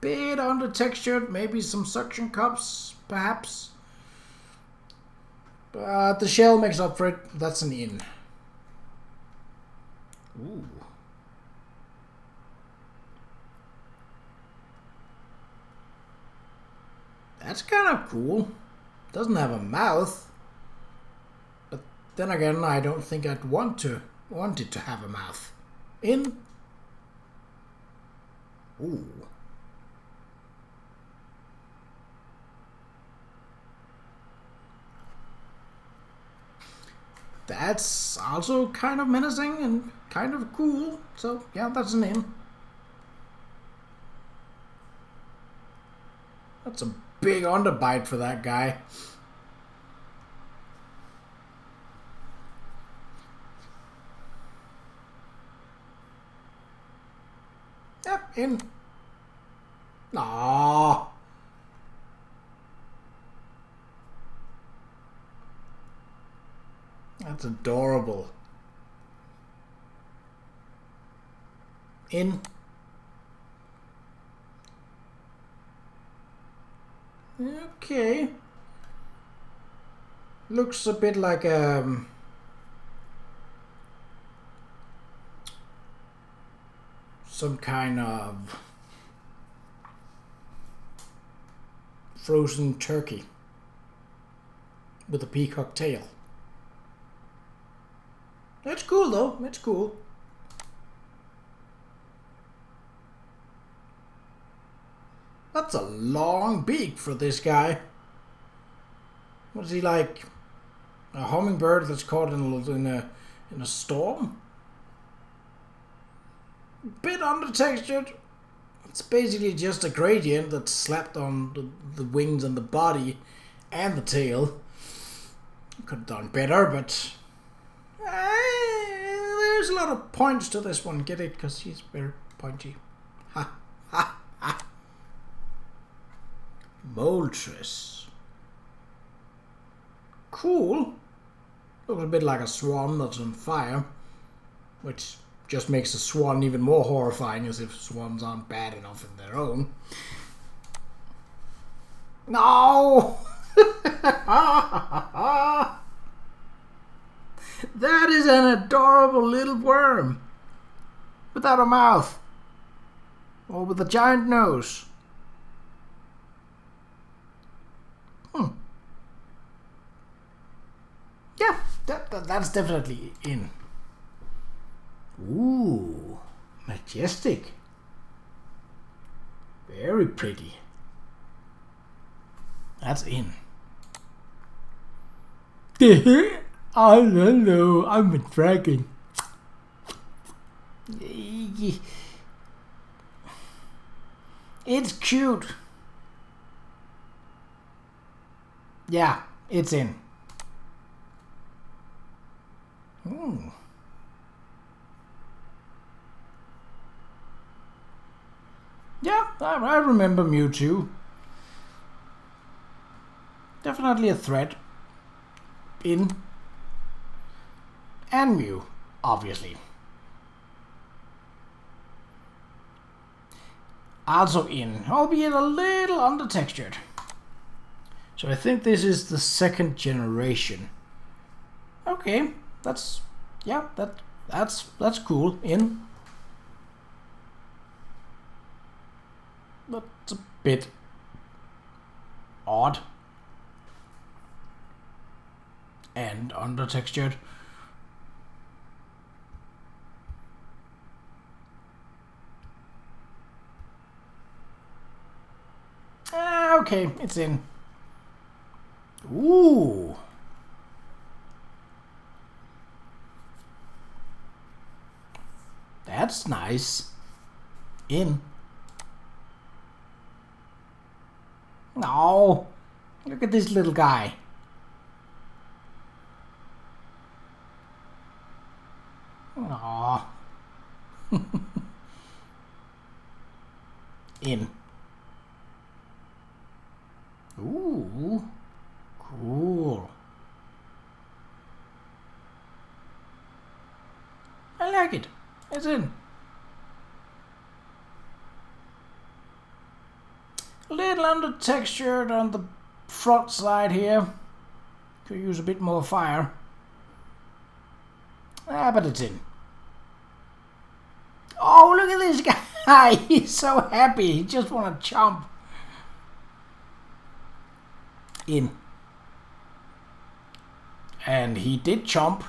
Bit under textured, maybe some suction cups, perhaps. But the shell makes up for it. That's an in. Ooh. That's kind of cool. Doesn't have a mouth. But then again, I don't think I'd want it to have a mouth. In. Ooh. That's also kind of menacing and kind of cool. So, yeah, that's an in. That's a big underbite for that guy. Yep, in. Aww. That's adorable. In. Okay. Looks a bit like some kind of frozen turkey with a peacock tail. That's cool though, it's cool. That's a long beak for this guy. What is he, like a hummingbird that's caught in a storm? Bit undertextured. It's basically just a gradient that's slapped on the wings and the body and the tail. Could have done better, but there's a lot of points to this one. Get it? Because he's very pointy. Ha ha ha. Moltres. Cool. Looks a bit like a swan that's on fire, which just makes the swan even more horrifying, as if swans aren't bad enough in their own. No! That is an adorable little worm without a mouth or with a giant nose. Yeah, that's definitely in. Ooh, majestic. Very pretty. That's in. I don't know, I'm a dragon. It's cute. Yeah, it's in. Ooh. Yeah, I remember Mewtwo. Definitely a threat. In. And Mew, obviously. Also in, albeit a little undertextured. So I think this is the second generation. Okay, that's cool. In. That's a bit odd and undertextured. Okay, it's in. Ooh. That's nice. In. No. Look at this little guy. Aww. In. Ooh. Cool. I like it. It's in. A little undertextured on the front side here. Could use a bit more fire. But it's in. Oh, look at this guy. He's so happy. He just want to chomp. In. And he did chomp.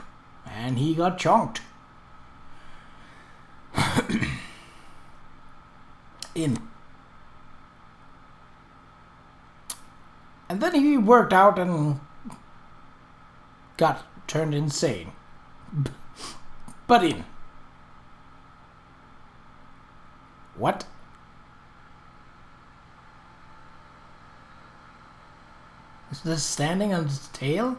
And he got chonked. In. And then he worked out and got turned insane. But in. What? Is this standing on its tail?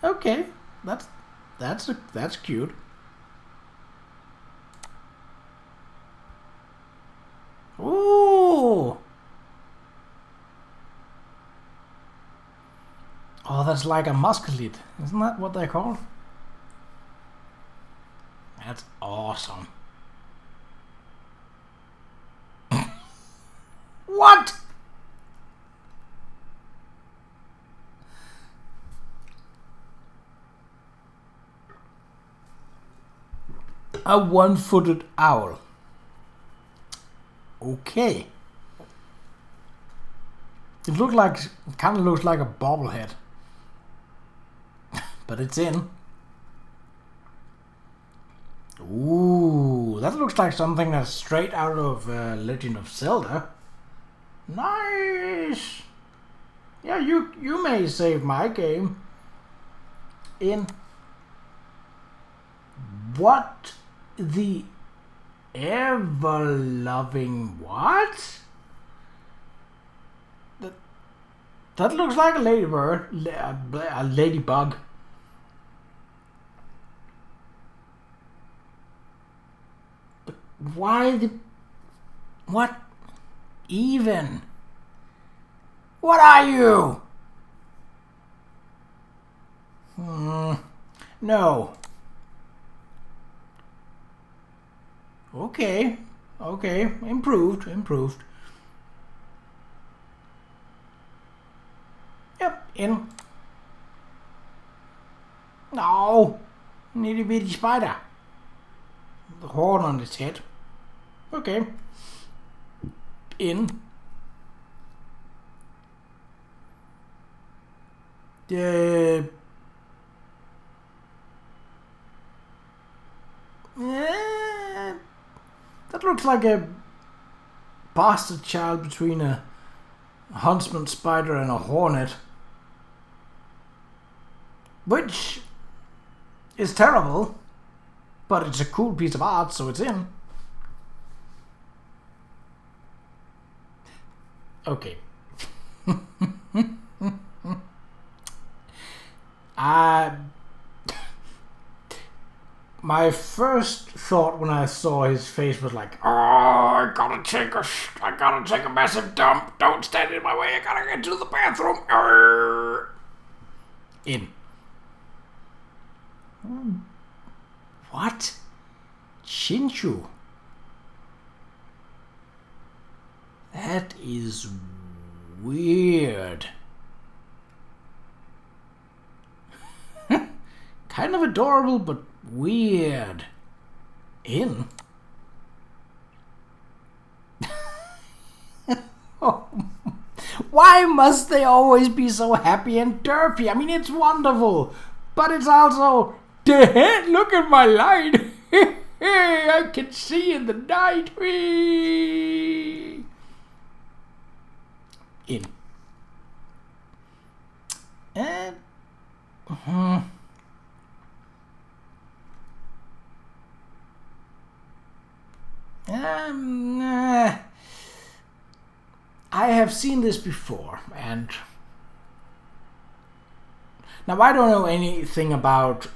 Okay, that's cute. Ooh. Oh, that's like a musclet. Isn't that what they're called? That's awesome. What? A one-footed owl. Okay. It kind of looks like a bobblehead. But it's in. Ooh, that looks like something that's straight out of Legend of Zelda. Nice. Yeah, you may save my game. In. What the ever-loving what? That looks like a ladybird, a ladybug. But why the... What even? What are you? No. Okay. Improved. Yep, in. No. Nitty bitty spider. The horn on its head. Okay. In. That looks like a bastard child between a huntsman spider and a hornet. Which is terrible, but it's a cool piece of art, so it's in. Okay. My first thought when I saw his face was like, oh, I gotta take a massive dump. Don't stand in my way. I gotta get to the bathroom. In. What? Chinchu? That is weird. Kind of adorable, but weird. In? Oh. Why must they always be so happy and derpy? I mean, it's wonderful, but it's also, look at my light. I can see in the night. In. And... I have seen this before, and now I don't know anything about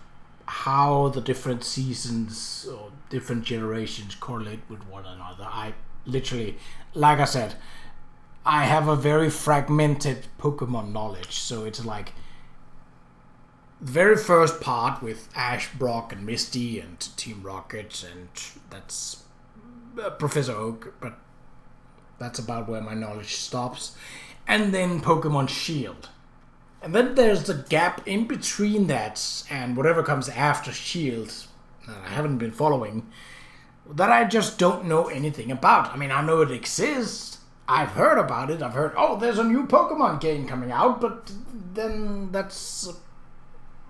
how the different seasons or different generations correlate with one another. I literally, like I said, I have a very fragmented Pokemon knowledge, so it's like the very first part with Ash, Brock, and Misty, and Team Rocket, and that's Professor Oak, but that's about where my knowledge stops. And then Pokemon Shield. And then there's the gap in between that and whatever comes after Shield that I haven't been following, that I just don't know anything about. I mean, I know it exists. I've heard about it. I've heard, oh, there's a new Pokemon game coming out, but then that's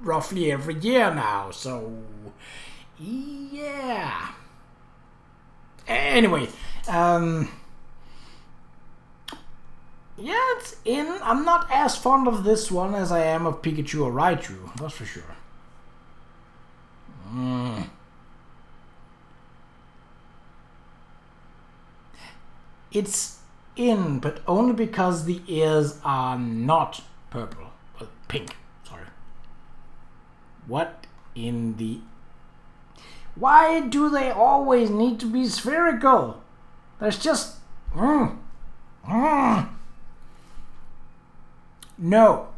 roughly every year now, so yeah. Anyway, yeah, it's in. I'm not as fond of this one as I am of Pikachu or Raichu, that's for sure. It's in, but only because the ears are not purple. Well, pink, sorry. What in the... Why do they always need to be spherical? There's just... No.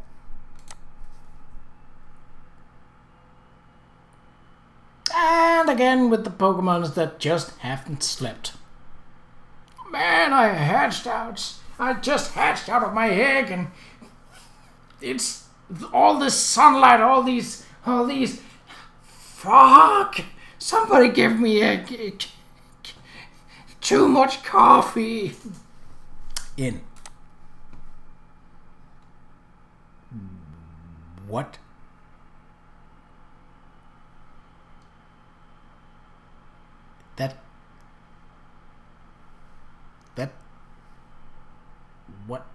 And again with the Pokemons that just haven't slept. Man, I hatched out I just hatched out of my egg, and it's all this sunlight, all these. Fuck! Somebody give me too much coffee. In. What? That. What?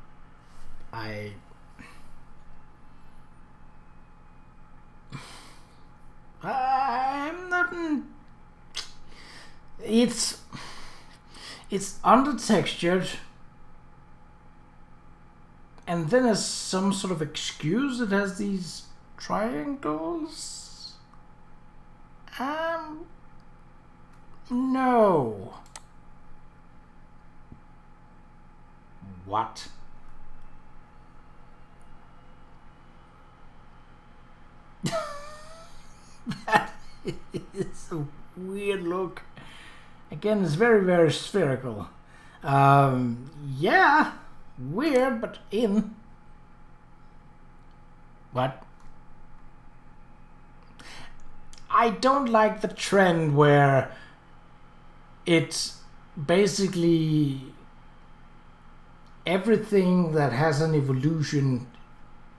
I'm not. It's under-textured, and then as some sort of excuse, it has these triangles. No. What? That is a weird look. Again, it's very, very spherical. Yeah, weird, but in. What? I don't like the trend where it's basically everything that has an evolution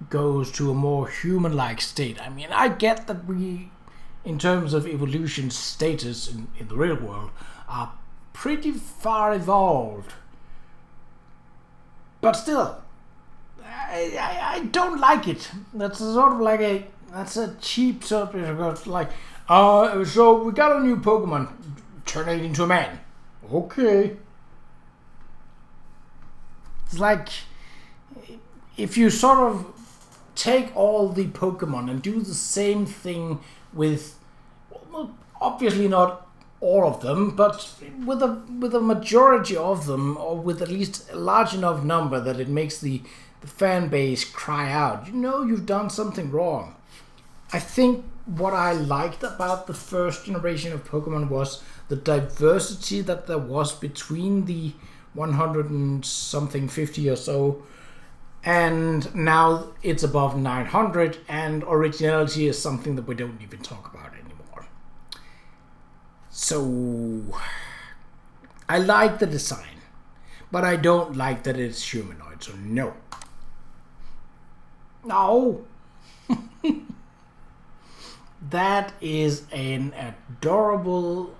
goes to a more human-like state. I mean, I get that we, in terms of evolution status in the real world, are pretty far evolved. But still, I don't like it. That's sort of like that's a cheap sort of like, so we got a new Pokemon, turn it into a man. Okay. It's like, if you sort of take all the Pokemon and do the same thing with, well, obviously not all of them, but with a majority of them, or with at least a large enough number that it makes the fan base cry out, you've done something wrong. I think what I liked about the first generation of Pokemon was the diversity that there was between the 100 and something, 50 or so, and now it's above 900, and originality is something that we don't even talk about anymore. So I like the design, but I don't like that it's humanoid, so no. That is an adorable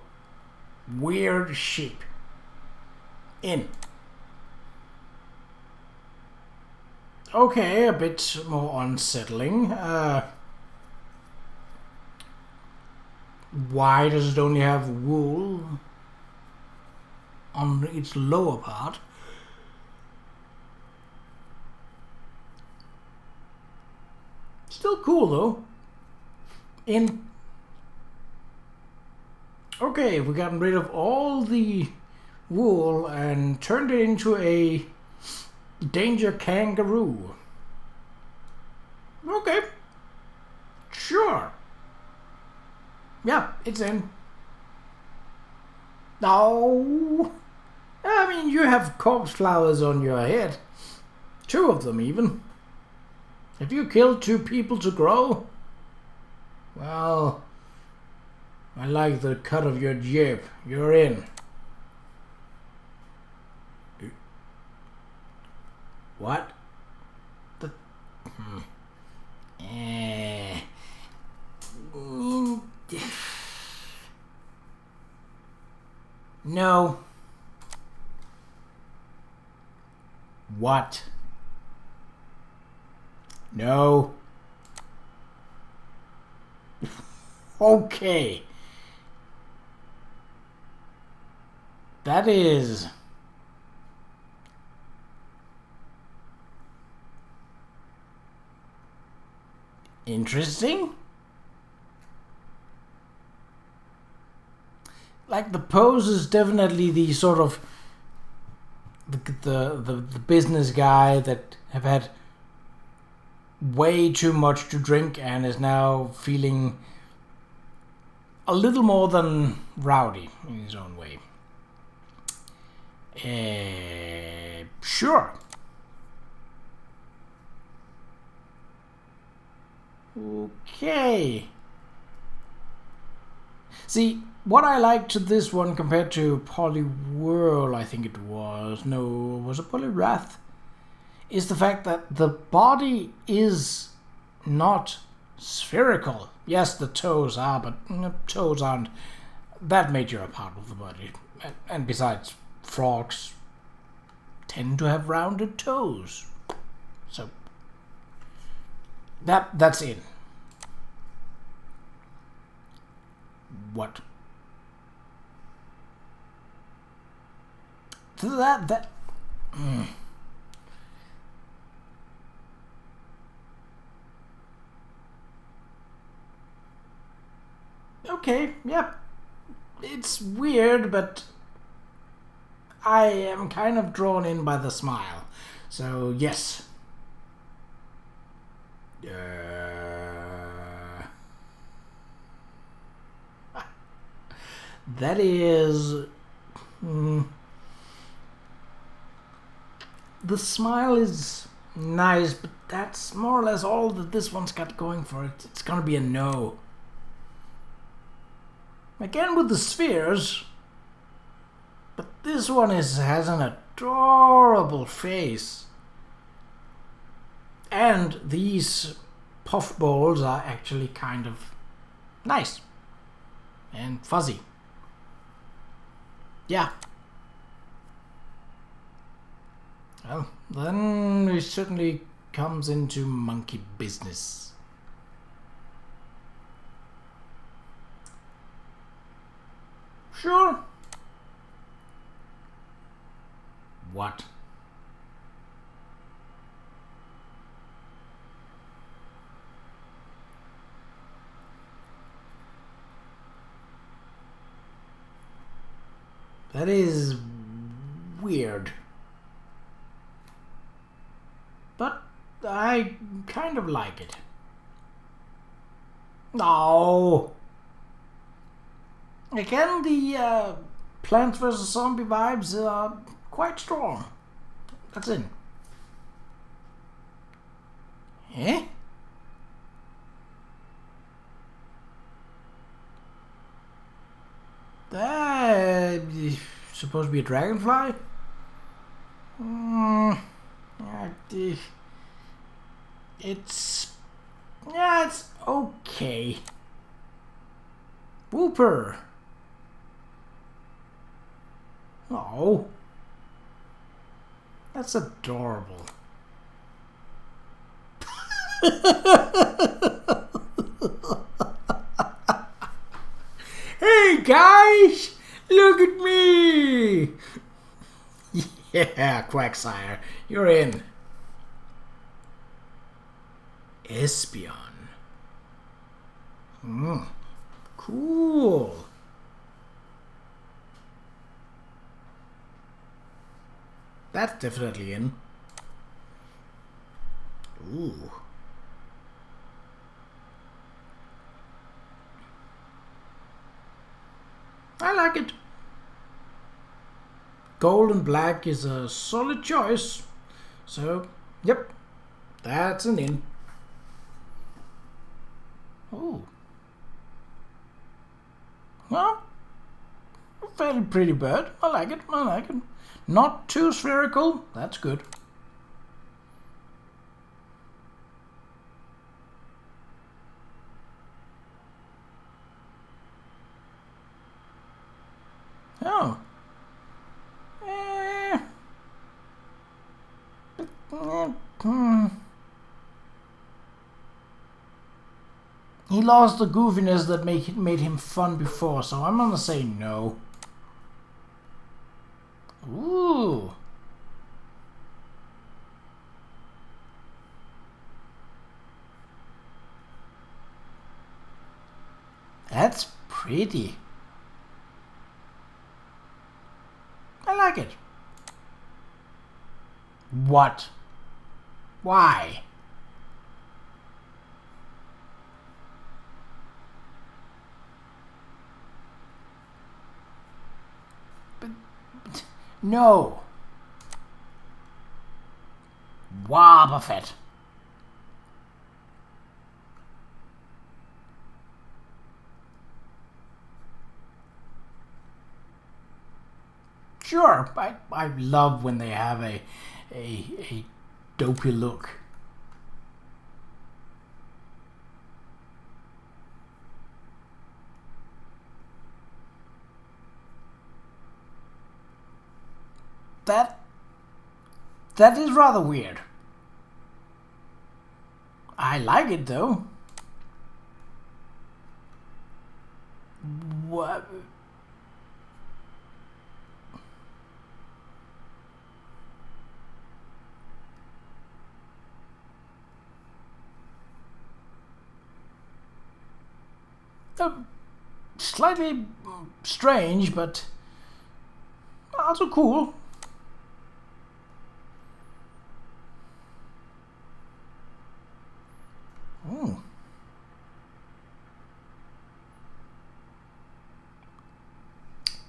weird sheep. In. Okay, a bit more unsettling. Why does it only have wool on its lower part? Still cool though. In. Okay, we've gotten rid of all the wool and turned it into a danger kangaroo. Okay. Sure. Yeah, it's in. No. I mean, you have corpse flowers on your head. 2 of them even. Have you killed 2 people to grow? Well, I like the cut of your jib. You're in. What? No. What? No. Okay. That is interesting. Like, the pose is definitely the sort of the business guy that have had way too much to drink and is now feeling a little more than rowdy in his own way. Sure. Okay. See, what I liked to this one compared to Poliwhirl, I think it was, no, was it Poliwrath? Is the fact that the body is not spherical. Yes, the toes are, but toes aren't that major a part of the body. And besides, frogs tend to have rounded toes. So that's in. What? That. Okay, yeah. It's weird, but I am kind of drawn in by the smile. So, yes. That is... the smile is nice, but that's more or less all that this one's got going for it. It's gonna be a no. Again with the spheres, but this one has an adorable face. And these puffballs are actually kind of nice and fuzzy. Yeah. Well, then it certainly comes into monkey business. Sure. What? That is weird. But I kind of like it. No. Again, the Plants vs. Zombie vibes are quite strong. That's it. Eh? That supposed to be a dragonfly? It's okay. Whooper. Oh, that's adorable. Hey guys, look at me! Yeah, Quagsire, you're in. Espion. Cool. That's definitely in. Ooh. I like it. Gold and black is a solid choice. So, yep, that's an in. Oh. Well, a fairly pretty bird. I like it. I like it. Not too spherical. That's good. Oh. He lost the goofiness that made him fun before, so I'm gonna say no. Ooh. That's pretty. I like it. What? Why? No. Wobbuffet. Sure, I love when they have a dopey look. That is rather weird. I like it though. What? Slightly strange, but also cool. Oh.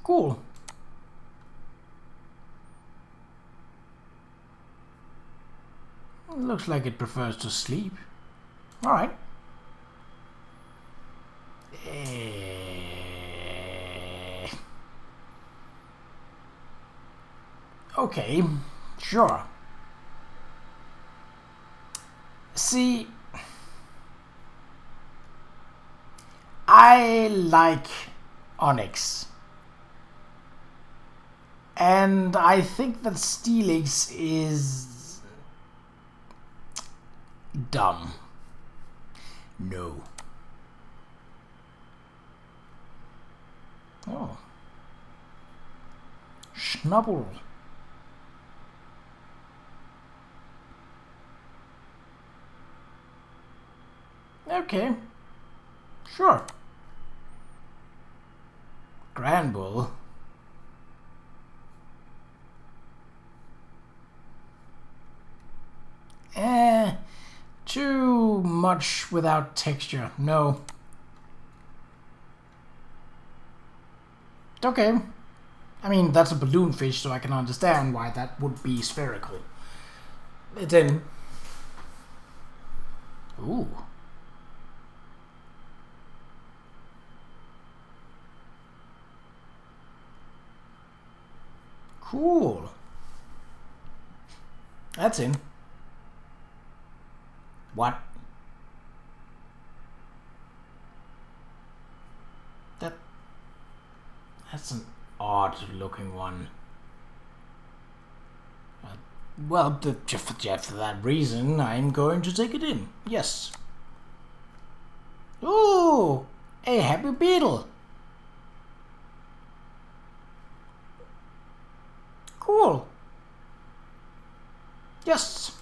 Cool. Looks like it prefers to sleep. All right. Okay, sure. See, I like Onyx. And I think that Steelix is dumb. No. Oh. Schnubble. Okay. Sure. Granbull. Too much without texture. No. Okay. I mean, that's a balloon fish, so I can understand why that would be spherical. It's in. Ooh. Cool. That's in. What? That's an odd looking one. Well, just for that reason, I'm going to take it in. Yes. Ooh, a happy beetle. Cool. Yes.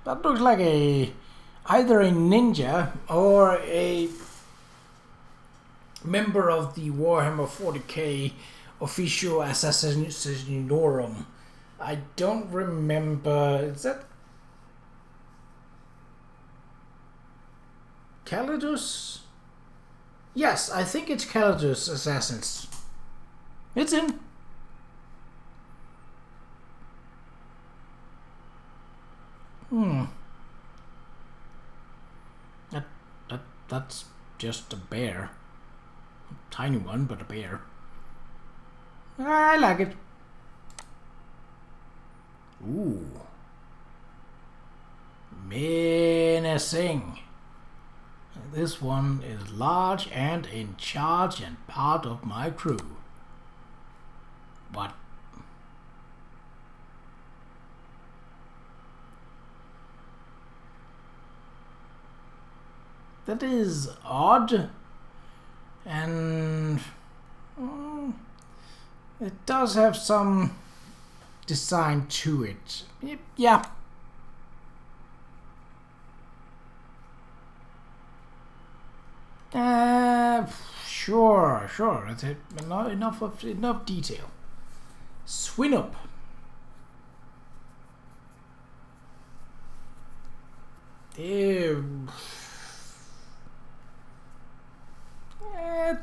That looks like either a ninja or a member of the Warhammer 40k official Assassinorum. I don't remember. Is that Calidus? Yes, I think it's Calidus Assassins. It's in. That's just a bear. A tiny one, but a bear. I like it. Ooh. Menacing. This one is large and in charge and part of my crew. What? That is odd, and it does have some design to it. Yeah. Sure. That's it. Enough detail. Swinnup.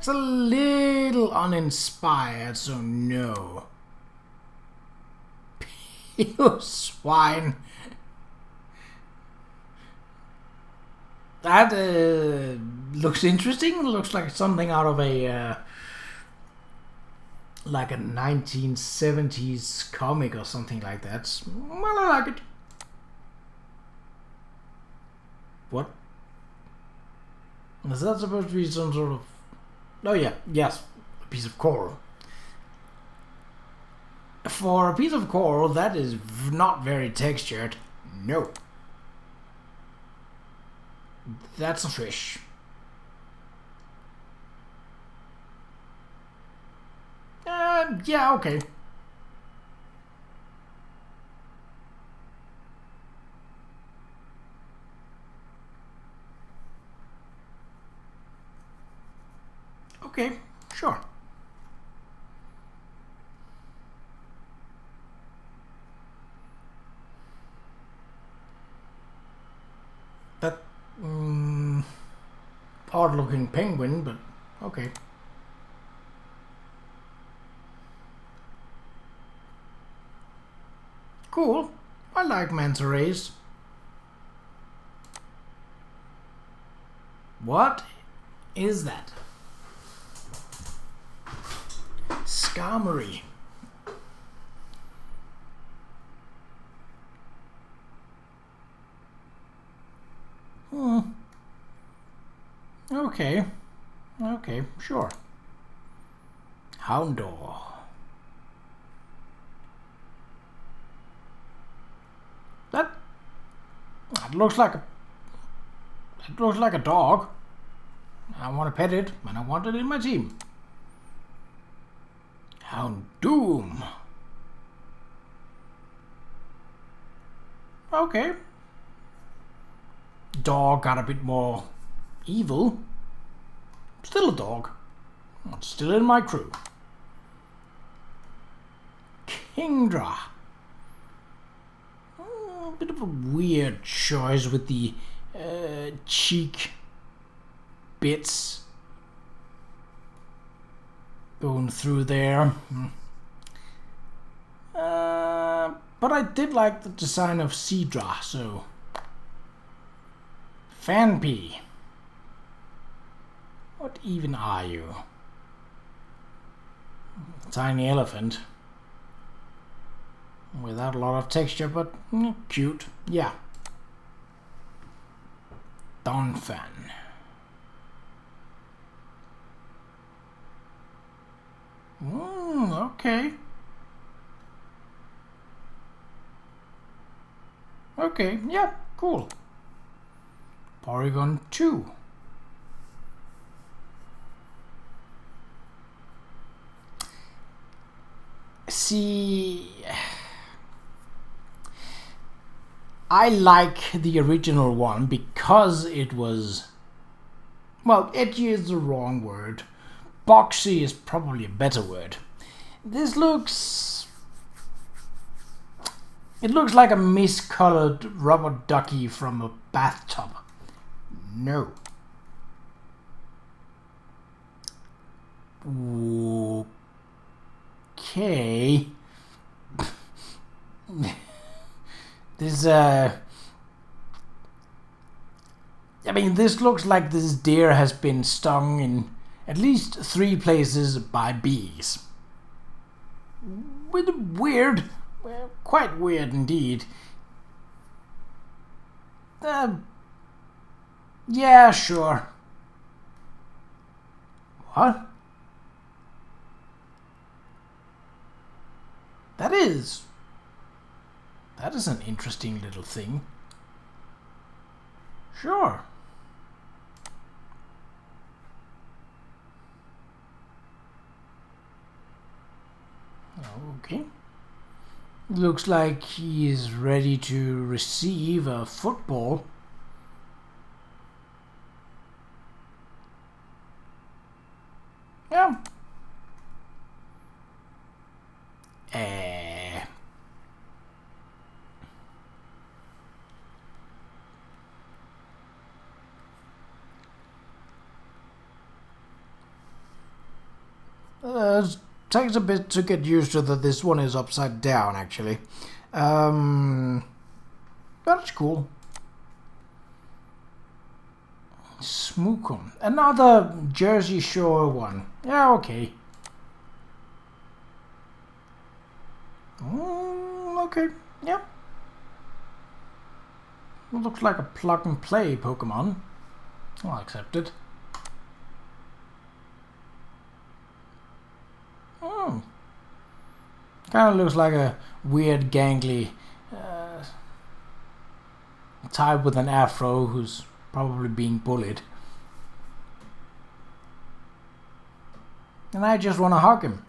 That's a little uninspired, so no. You swine. That looks interesting. Looks like something out of a like a 1970s comic or something like that. Well, I like it. What? Is that supposed to be some sort of... Oh yeah, yes, a piece of coral. For a piece of coral that is not very textured, no. That's a fish. Yeah, okay. Okay, sure. That odd-looking penguin, but okay. Cool. I like manta rays. What is that? Skarmory. Okay. Okay, sure. Houndour. That looks like a dog. I want to pet it, and I want it in my team. Houndoom. Okay. Dog got a bit more evil. Still a dog. Still in my crew. Qa'Rajh. Bit of a weird choice with the cheek bits going through there. But I did like the design of Qa'Rajh, so... Fanpy. What even are you? Tiny elephant. Without a lot of texture, but cute. Yeah. Donphan. Okay. Okay, yeah, cool. Porygon 2. See, I like the original one because it was, well, edgy is the wrong word. Boxy is probably a better word. This looks, it looks like a miscolored rubber ducky from a bathtub. No. Okay. This I mean, this looks like this deer has been stung in at least 3 places by bees. Weird. Well, quite weird indeed. Yeah, sure. What? That is an interesting little thing. Sure. Okay. Looks like he is ready to receive a football. Yeah. It takes a bit to get used to that this one is upside down, actually. But it's cool. Smookum. Another Jersey Shore one. Yeah, okay. Okay, yeah. It looks like a plug and play Pokemon. I'll accept it. Oh. Kind of looks like a weird gangly type with an afro who's probably being bullied. And I just want to hug him.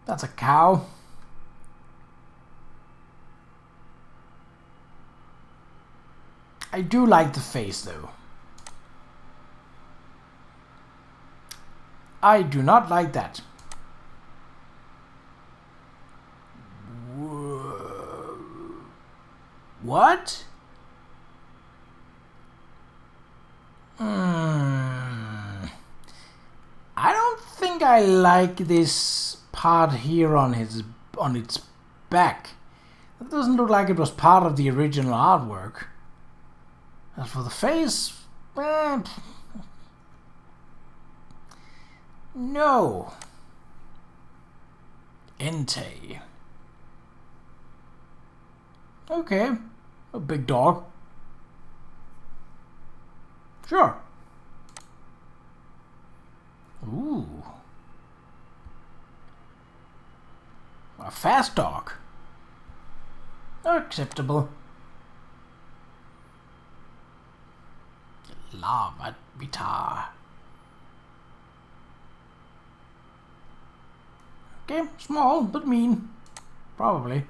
That's a cow. I do like the face though. I do not like that. What? I don't think I like this part here on its back. That doesn't look like it was part of the original artwork. As for the face, no. Entei. Okay, a big dog. Sure. Ooh. A fast dog. Acceptable. Lava Vitar. Okay, small but mean. Probably.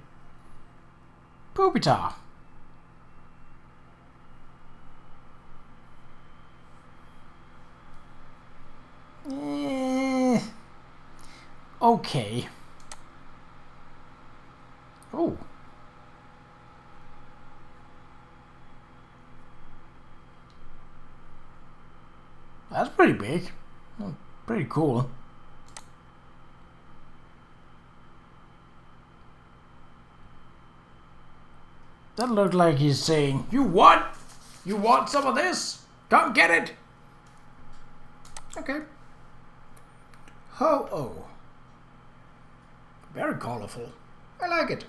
Pupitar. Okay. Oh. That's pretty big. Pretty cool. That looked like he's saying, "You what? You want some of this? Come get it!" Okay. Ho-Oh. Very colorful. I like it.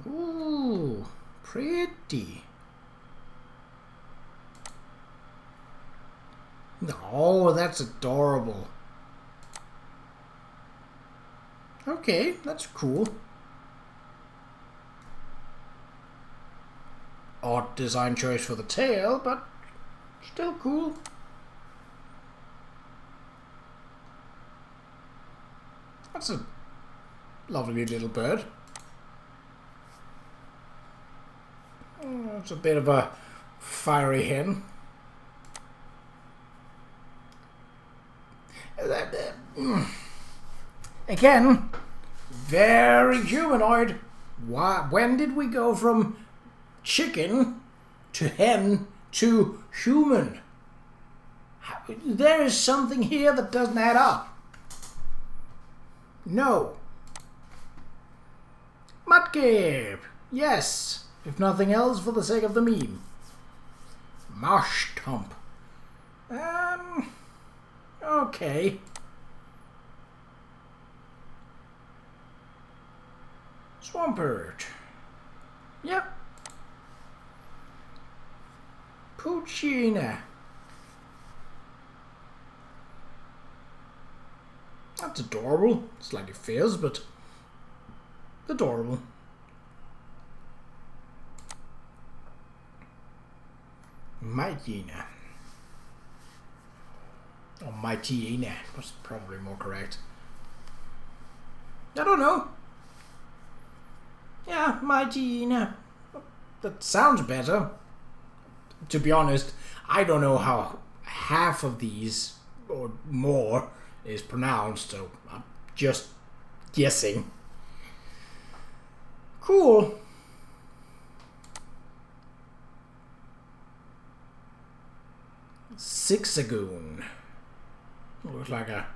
Ooh, pretty. Oh, that's adorable. Okay, that's cool. Odd design choice for the tail, but still cool. That's a lovely little bird. It's a bit of a fiery hen. Again, very humanoid. When did we go from chicken to hen to human? There is something here that doesn't add up. No. Mudkip. Yes. If nothing else, for the sake of the meme. Marshtomp. Okay. Swampert. Yep. Puccina. That's adorable. Slightly fierce, but adorable. Mightyena. Or Mightyena was probably more correct. I don't know. Yeah, Mightyena. That sounds better. To be honest, I don't know how half of these or more is pronounced, so I'm just guessing. Cool. Zigzagoon. Looks like a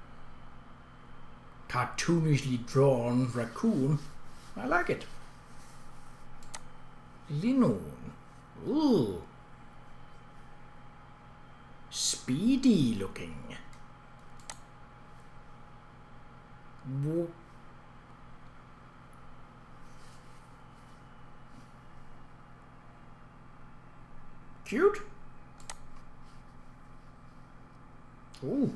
cartoonishly drawn raccoon. I like it. Linoon. Ooh. Speedy looking. Cute. Ooh.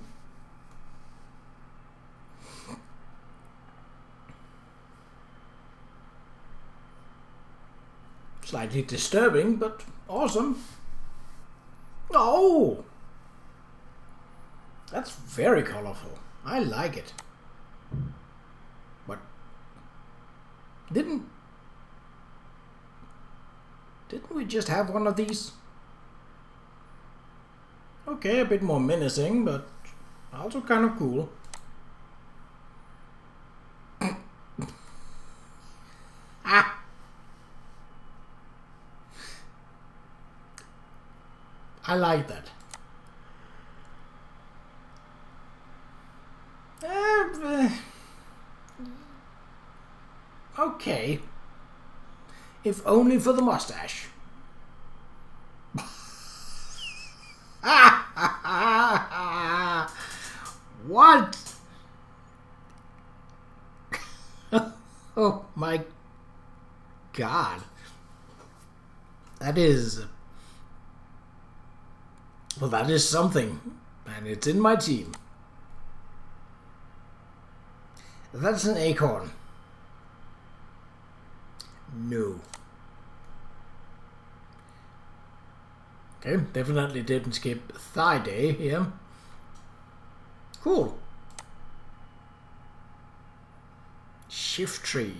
Slightly disturbing, but awesome. Oh! That's very colorful. I like it. But didn't we just have one of these? Okay, a bit more menacing, but also kind of cool. Ah! I like that. Okay. If only for the mustache. What? Oh my God. That is... Well, that is something. And it's in my team. That's an acorn. No. Okay, definitely didn't skip Thigh Day here. Cool. Shift tree.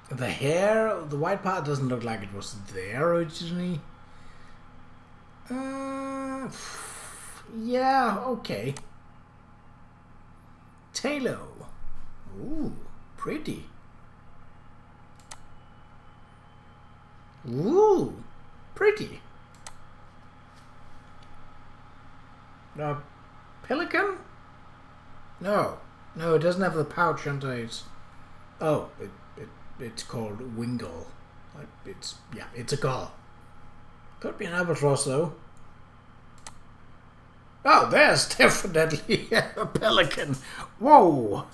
The hair, the white part doesn't look like it was there originally. Yeah, okay. Tailo. Ooh, pretty. Ooh, pretty. Pelican? No, it doesn't have the pouch under its... Oh, it's called Wingull. It's a gull. Could be an albatross though. Oh, there's definitely a pelican. Whoa.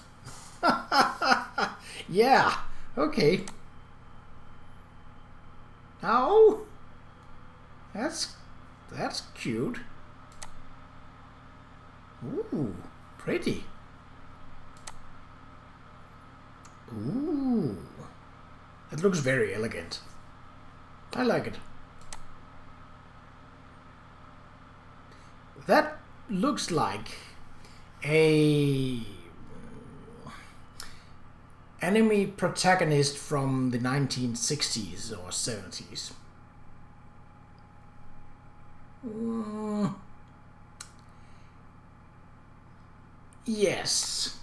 Yeah. Okay. Oh, that's cute. Ooh, pretty. Ooh, it looks very elegant. I like it. That looks like a anime protagonist from the 1960s or 70s. Yes.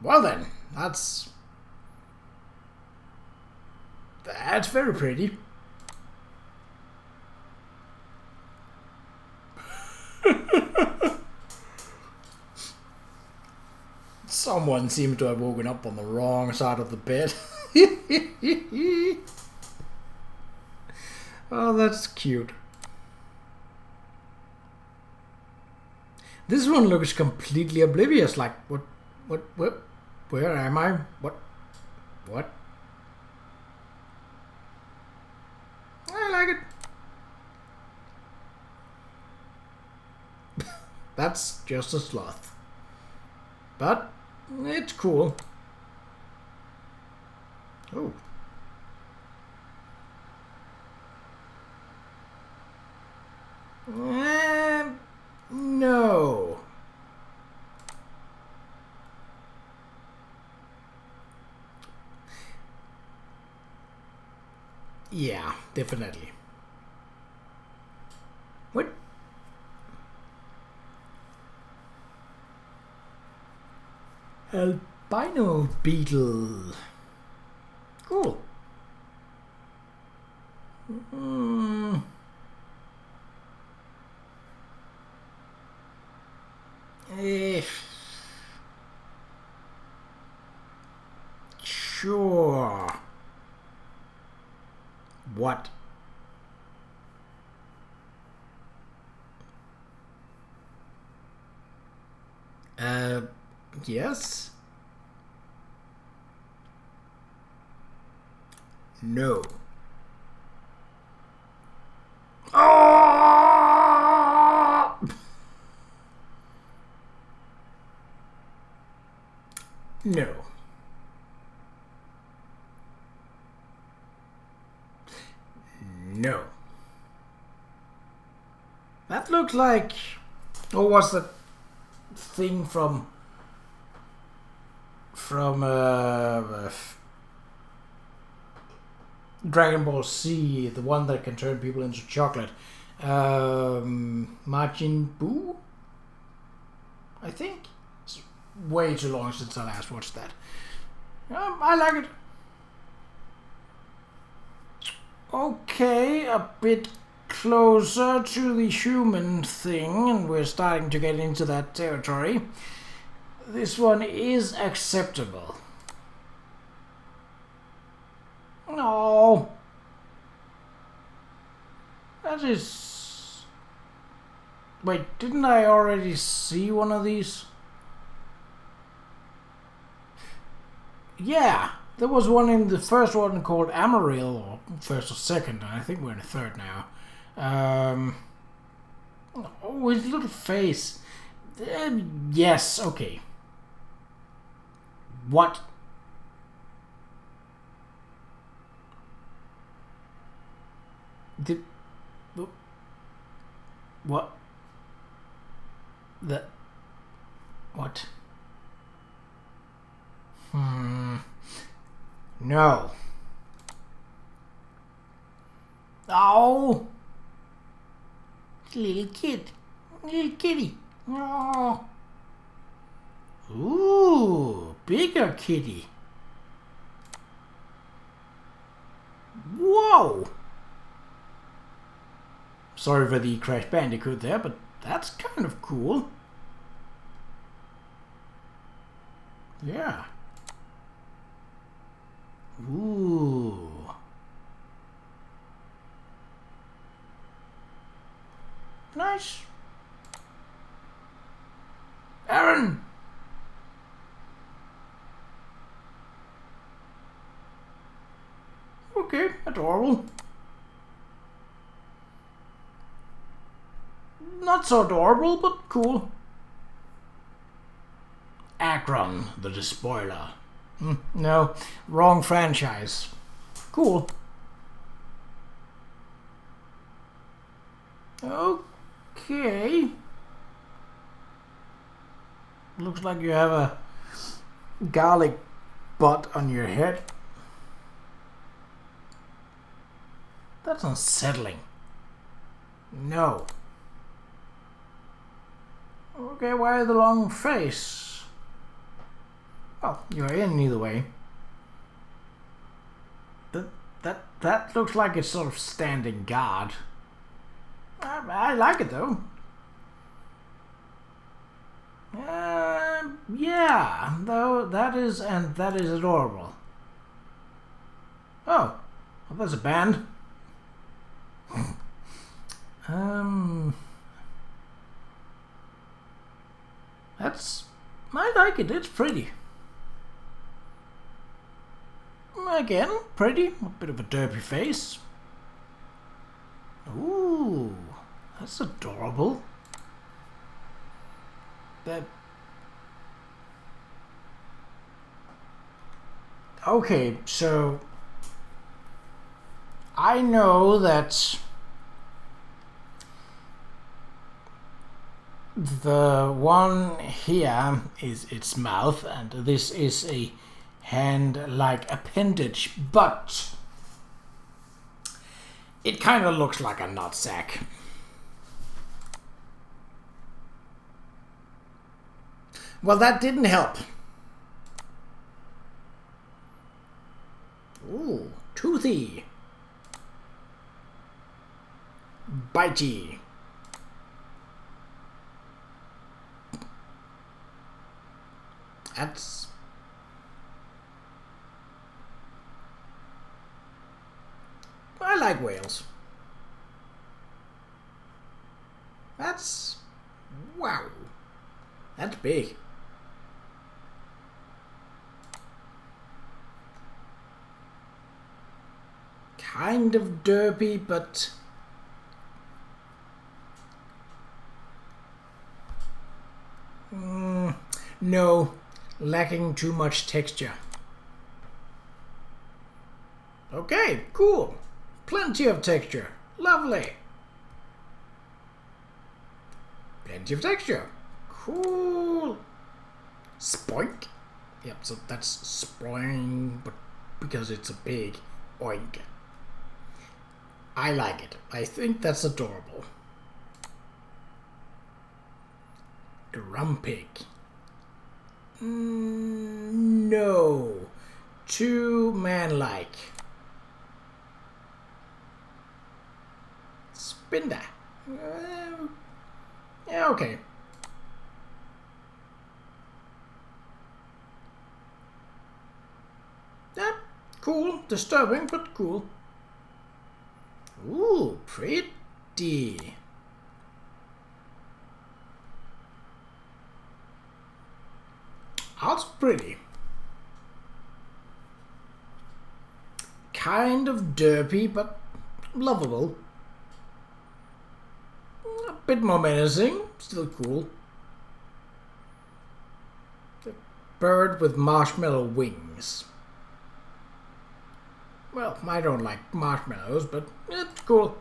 Well then, that's very pretty. Someone seemed to have woken up on the wrong side of the bed. Oh, that's cute. This one looks completely oblivious, like, what, where am I? What? I like it. That's just a sloth. But it's cool. Oh. No. Yeah, definitely. What? Help. albino beetle. Cool. Sure. What? Yes? No. Oh! No. No. That looks like... Or was that thing from Dragon Ball Z, the one that can turn people into chocolate. Majin Buu, I think. It's way too long since I last watched that. I like it. Okay, a bit closer to the human thing, and we're starting to get into that territory. This one is acceptable. No. That is... Wait, didn't I already see one of these? Yeah, there was one in the first one called Amaryl, or first or second, and I think we're in the third now. Oh, his little face. Yes, okay. What? What? What? No. Oh! Little kid. Little kitty. Oh. Ooh, bigger kitty. Whoa! Sorry for the Crash Bandicoot there, but that's kind of cool. Yeah. Ooh. Nice. Aaron! Okay, adorable. Not so adorable, but cool. Akron, the Despoiler. No, wrong franchise. Cool. Okay. Looks like you have a garlic butt on your head. That's unsettling. No. Okay, why the long face? Oh, you're in either way. That looks like it's sort of standing guard. I like it though. Yeah, though that is adorable. Oh, well, there's a band. I like it. It's pretty. Again, pretty. A bit of a derpy face. Ooh, that's adorable. Okay, so I know that the one here is its mouth, and this is a hand-like appendage, but it kind of looks like a nutsack. Well, that didn't help. Toothy. Bitey. That's... I like whales. That's... wow. That's big. Kind of derpy, but... no. Lacking too much texture. Okay, cool. Plenty of texture. Lovely. Plenty of texture. Cool. Spoink. Yep, so that's spoing, but because it's a big oink. I like it. I think that's adorable. Grumpig. No. Too man-like. Spinder. Yeah, okay. Yeah, cool. Disturbing, but cool. Ooh, pretty. That's pretty. Kind of derpy, but lovable. A bit more menacing, still cool. The bird with marshmallow wings. Well, I don't like marshmallows, but it's cool.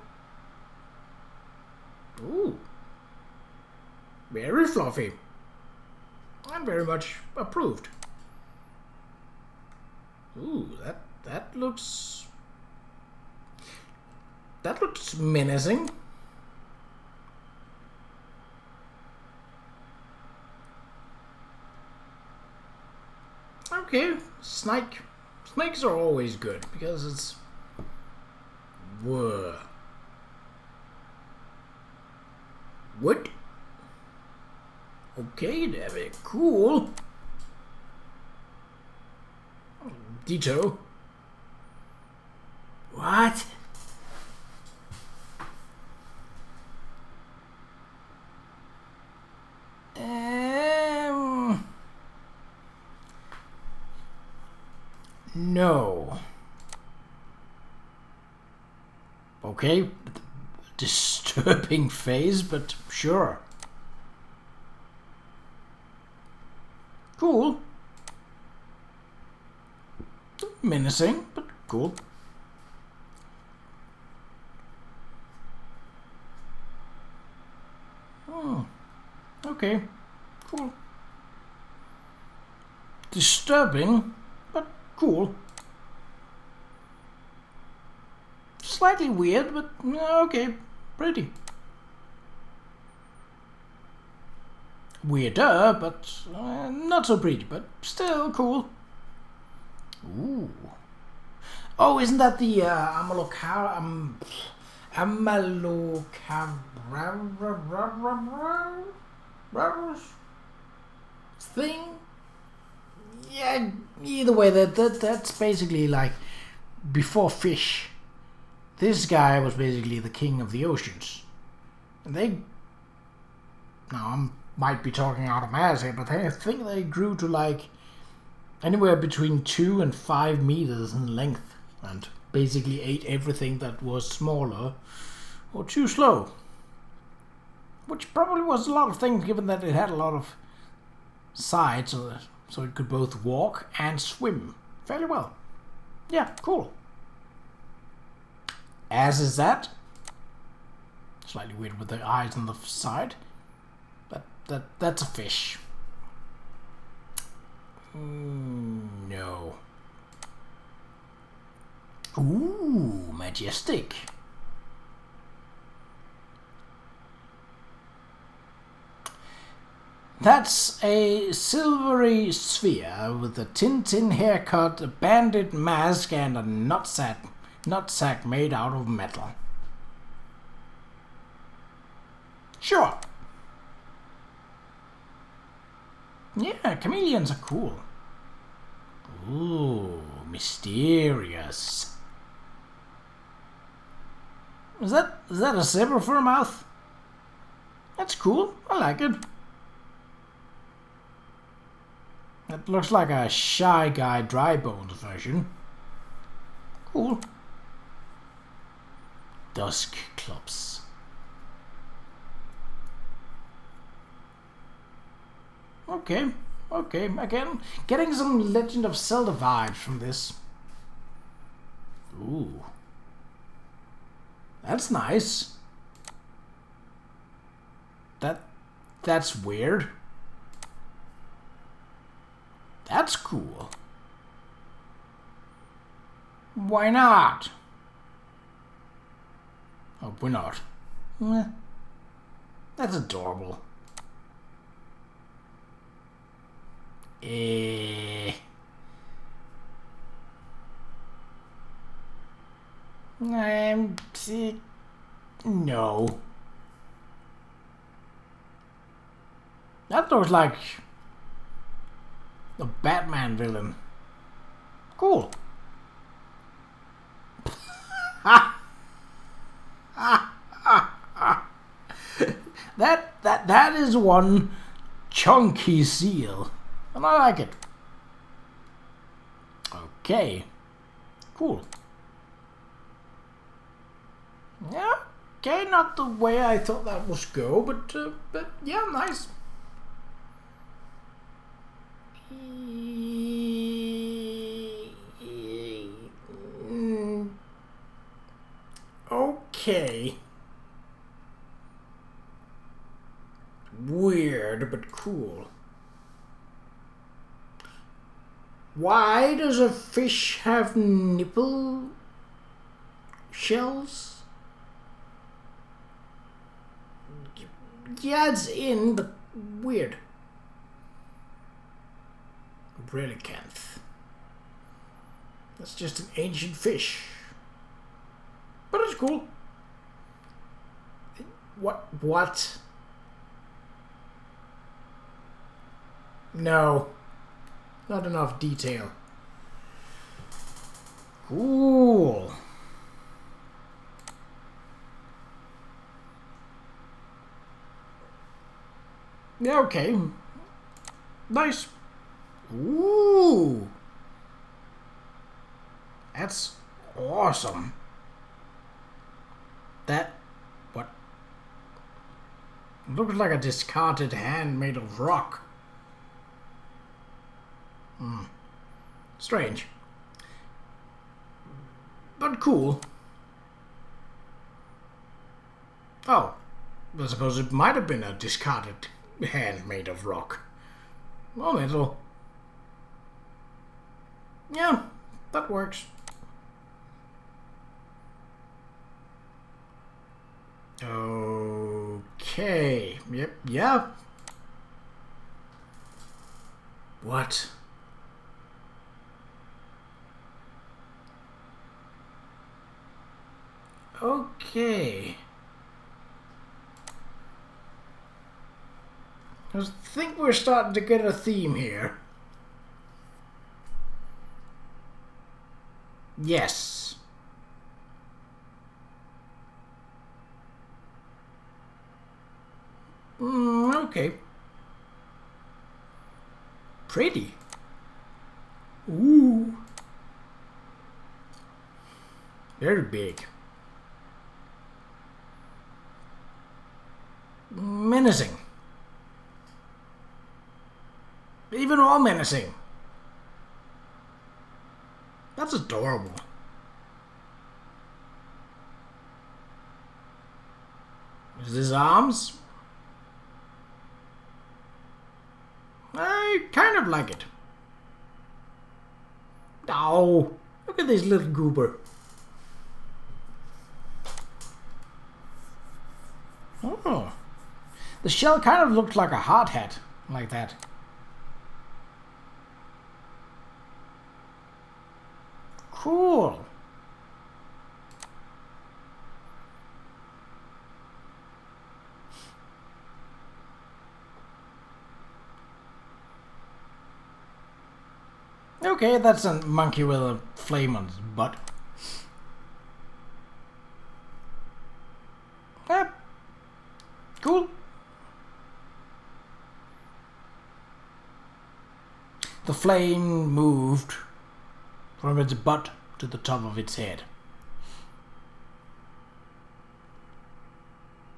Ooh. Very fluffy. And very much approved. Ooh, that looks menacing. Okay, snake. Snakes are always good because it's... whoa. What? Okay, they're very cool. Ditto. What? No. Okay, disturbing phase, but sure. Cool. Menacing, but cool. Oh, okay, cool. Disturbing, but cool. Slightly weird, but okay, pretty. Weirder, but not so pretty, but still cool. Ooh. Oh, isn't that the thing? Yeah, either way, that's basically like before fish. This guy was basically the king of the oceans. And they... now, I might be talking out of my ass here, but I think they grew to like anywhere between 2 and 5 meters in length and basically ate everything that was smaller or too slow. Which probably was a lot of things given that it had a lot of sides so it could both walk and swim fairly well. Yeah, cool. As is that. Slightly weird with the eyes on the side. But that's a fish. No. Ooh, majestic. That's a silvery sphere with a Tintin haircut, a bandit mask, and a nutsack Nutsack made out of metal. Sure. Yeah, chameleons are cool. Ooh, mysterious. Is that a zebra for a mouth? That's cool. I like it. That looks like a Shy Guy Dry Bones version. Cool. Dusk clubs. Okay, again, getting some Legend of Zelda vibes from this. Ooh. That's nice. That's weird. That's cool. Why not? Oh, why not? Meh. That's adorable. No. That looks like a Batman villain. Cool. That is one chunky seal, and I like it. Okay, cool. Yeah, okay, not the way I thought that was go, but yeah, nice. Okay. Weird, but cool. Why does a fish have nipple shells? Yeah, it's in, but weird. Relicanth. That's just an ancient fish. But it's cool. What? No. Not enough detail. Cool. Yeah, okay. Nice. Ooh. That's awesome. What? Looks like a discarded hand made of rock. Strange. But cool. Oh, I suppose it might have been a discarded hand made of rock. Or metal. Yeah, that works. Okay. Yep, yeah. What? Okay. I think we're starting to get a theme here. Yes. Okay. Pretty. Ooh. Very big. Menacing. Even more menacing. That's adorable. Is this arms? I kind of like it. Oh, look at this little goober. Oh. The shell kind of looks like a hard hat, like that. Cool. Okay, that's a monkey with a flame on his butt. Yeah. Cool. The flame moved from its butt to the top of its head.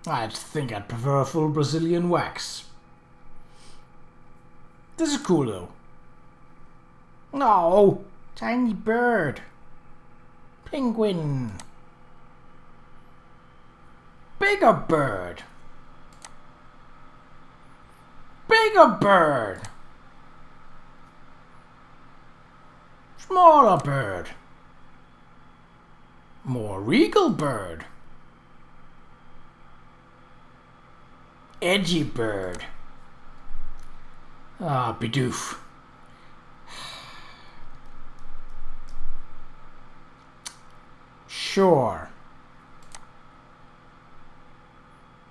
I think I'd prefer a full Brazilian wax. This is cool though. No, tiny bird. Penguin. Bigger bird. Bigger bird. Smaller bird. More regal bird. Edgy bird. Ah, Bidoof. Sure.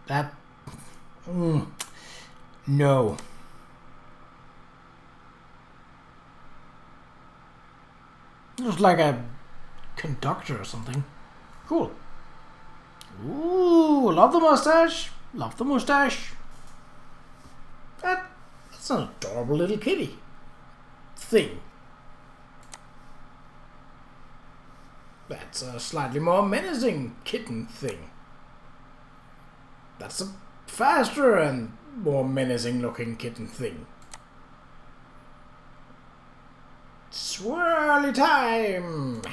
That... no. Looks like a conductor or something. Cool. Ooh, love the mustache. Love the mustache. That's an adorable little kitty thing. That's a slightly more menacing kitten thing. That's a faster and more menacing looking kitten thing. Swirly time!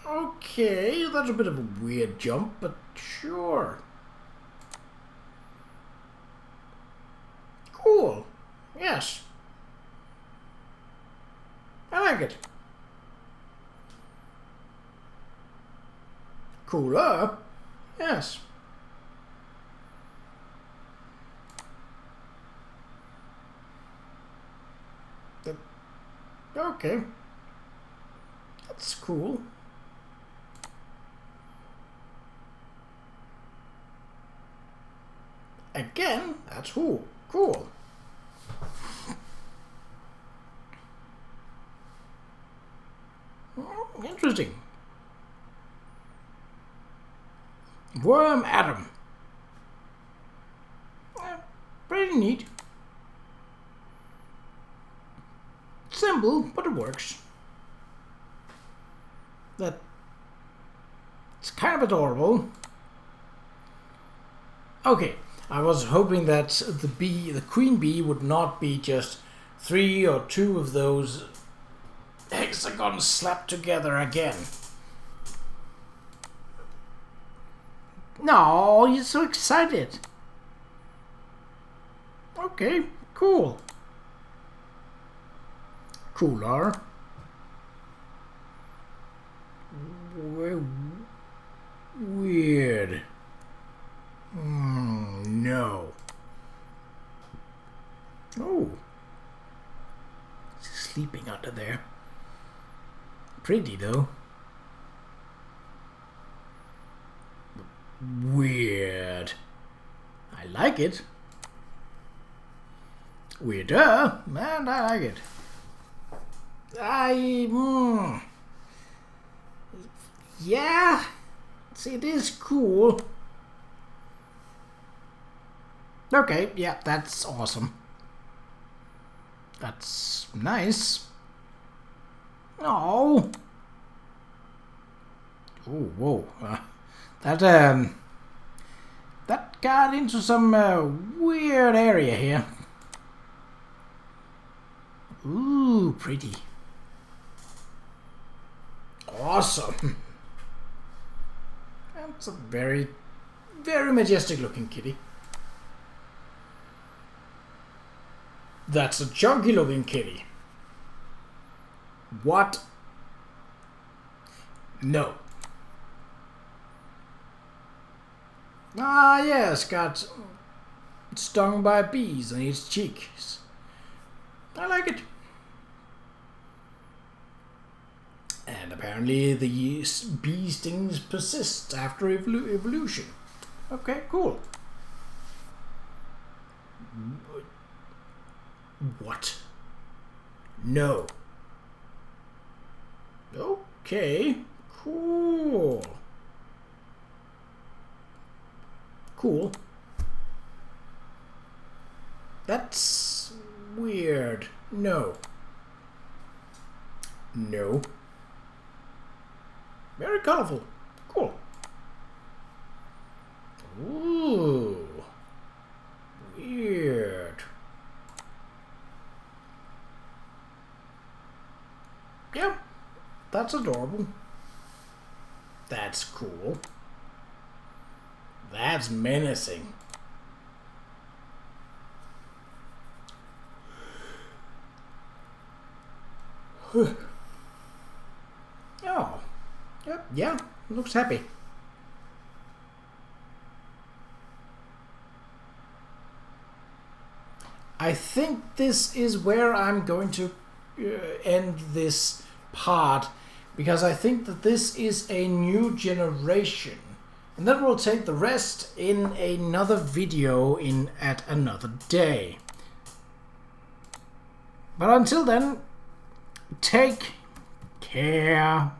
Okay, that's a bit of a weird jump, but sure. Cool. Yes. I like it. Cooler. Yes. Okay. That's cool. Again, that's cool. Cool. Interesting. Worm Atom. Pretty neat. Simple, but it works. It's kind of adorable. Okay, I was hoping that the queen bee would not be just 3 or 2 of those hexagons slapped together again. No, you're so excited. Okay, cool. Cooler. Weird. No. Oh. Sleeping under there. Pretty though. Weird. I like it. Weirder, and I like it. Yeah, it is cool. Okay, yeah, that's awesome. That's nice. Oh. Oh, whoa. That got into some weird area here. Ooh, pretty. Awesome. That's a very, very majestic looking kitty. That's a chunky looking kitty. What? No. Ah, yes, got stung by bees on its cheeks. I like it. And apparently the bee stings persist after evolution. Okay, cool. What? No. Okay. Cool. Cool. That's weird. No. No. Very colorful. Cool. Ooh. Weird. Yeah. That's adorable. That's cool. That's menacing. Oh. Yep, yeah. Looks happy. I think this is where I'm going to end this part, because I think that this is a new generation, and then we'll take the rest in another video at another day. But until then, take care.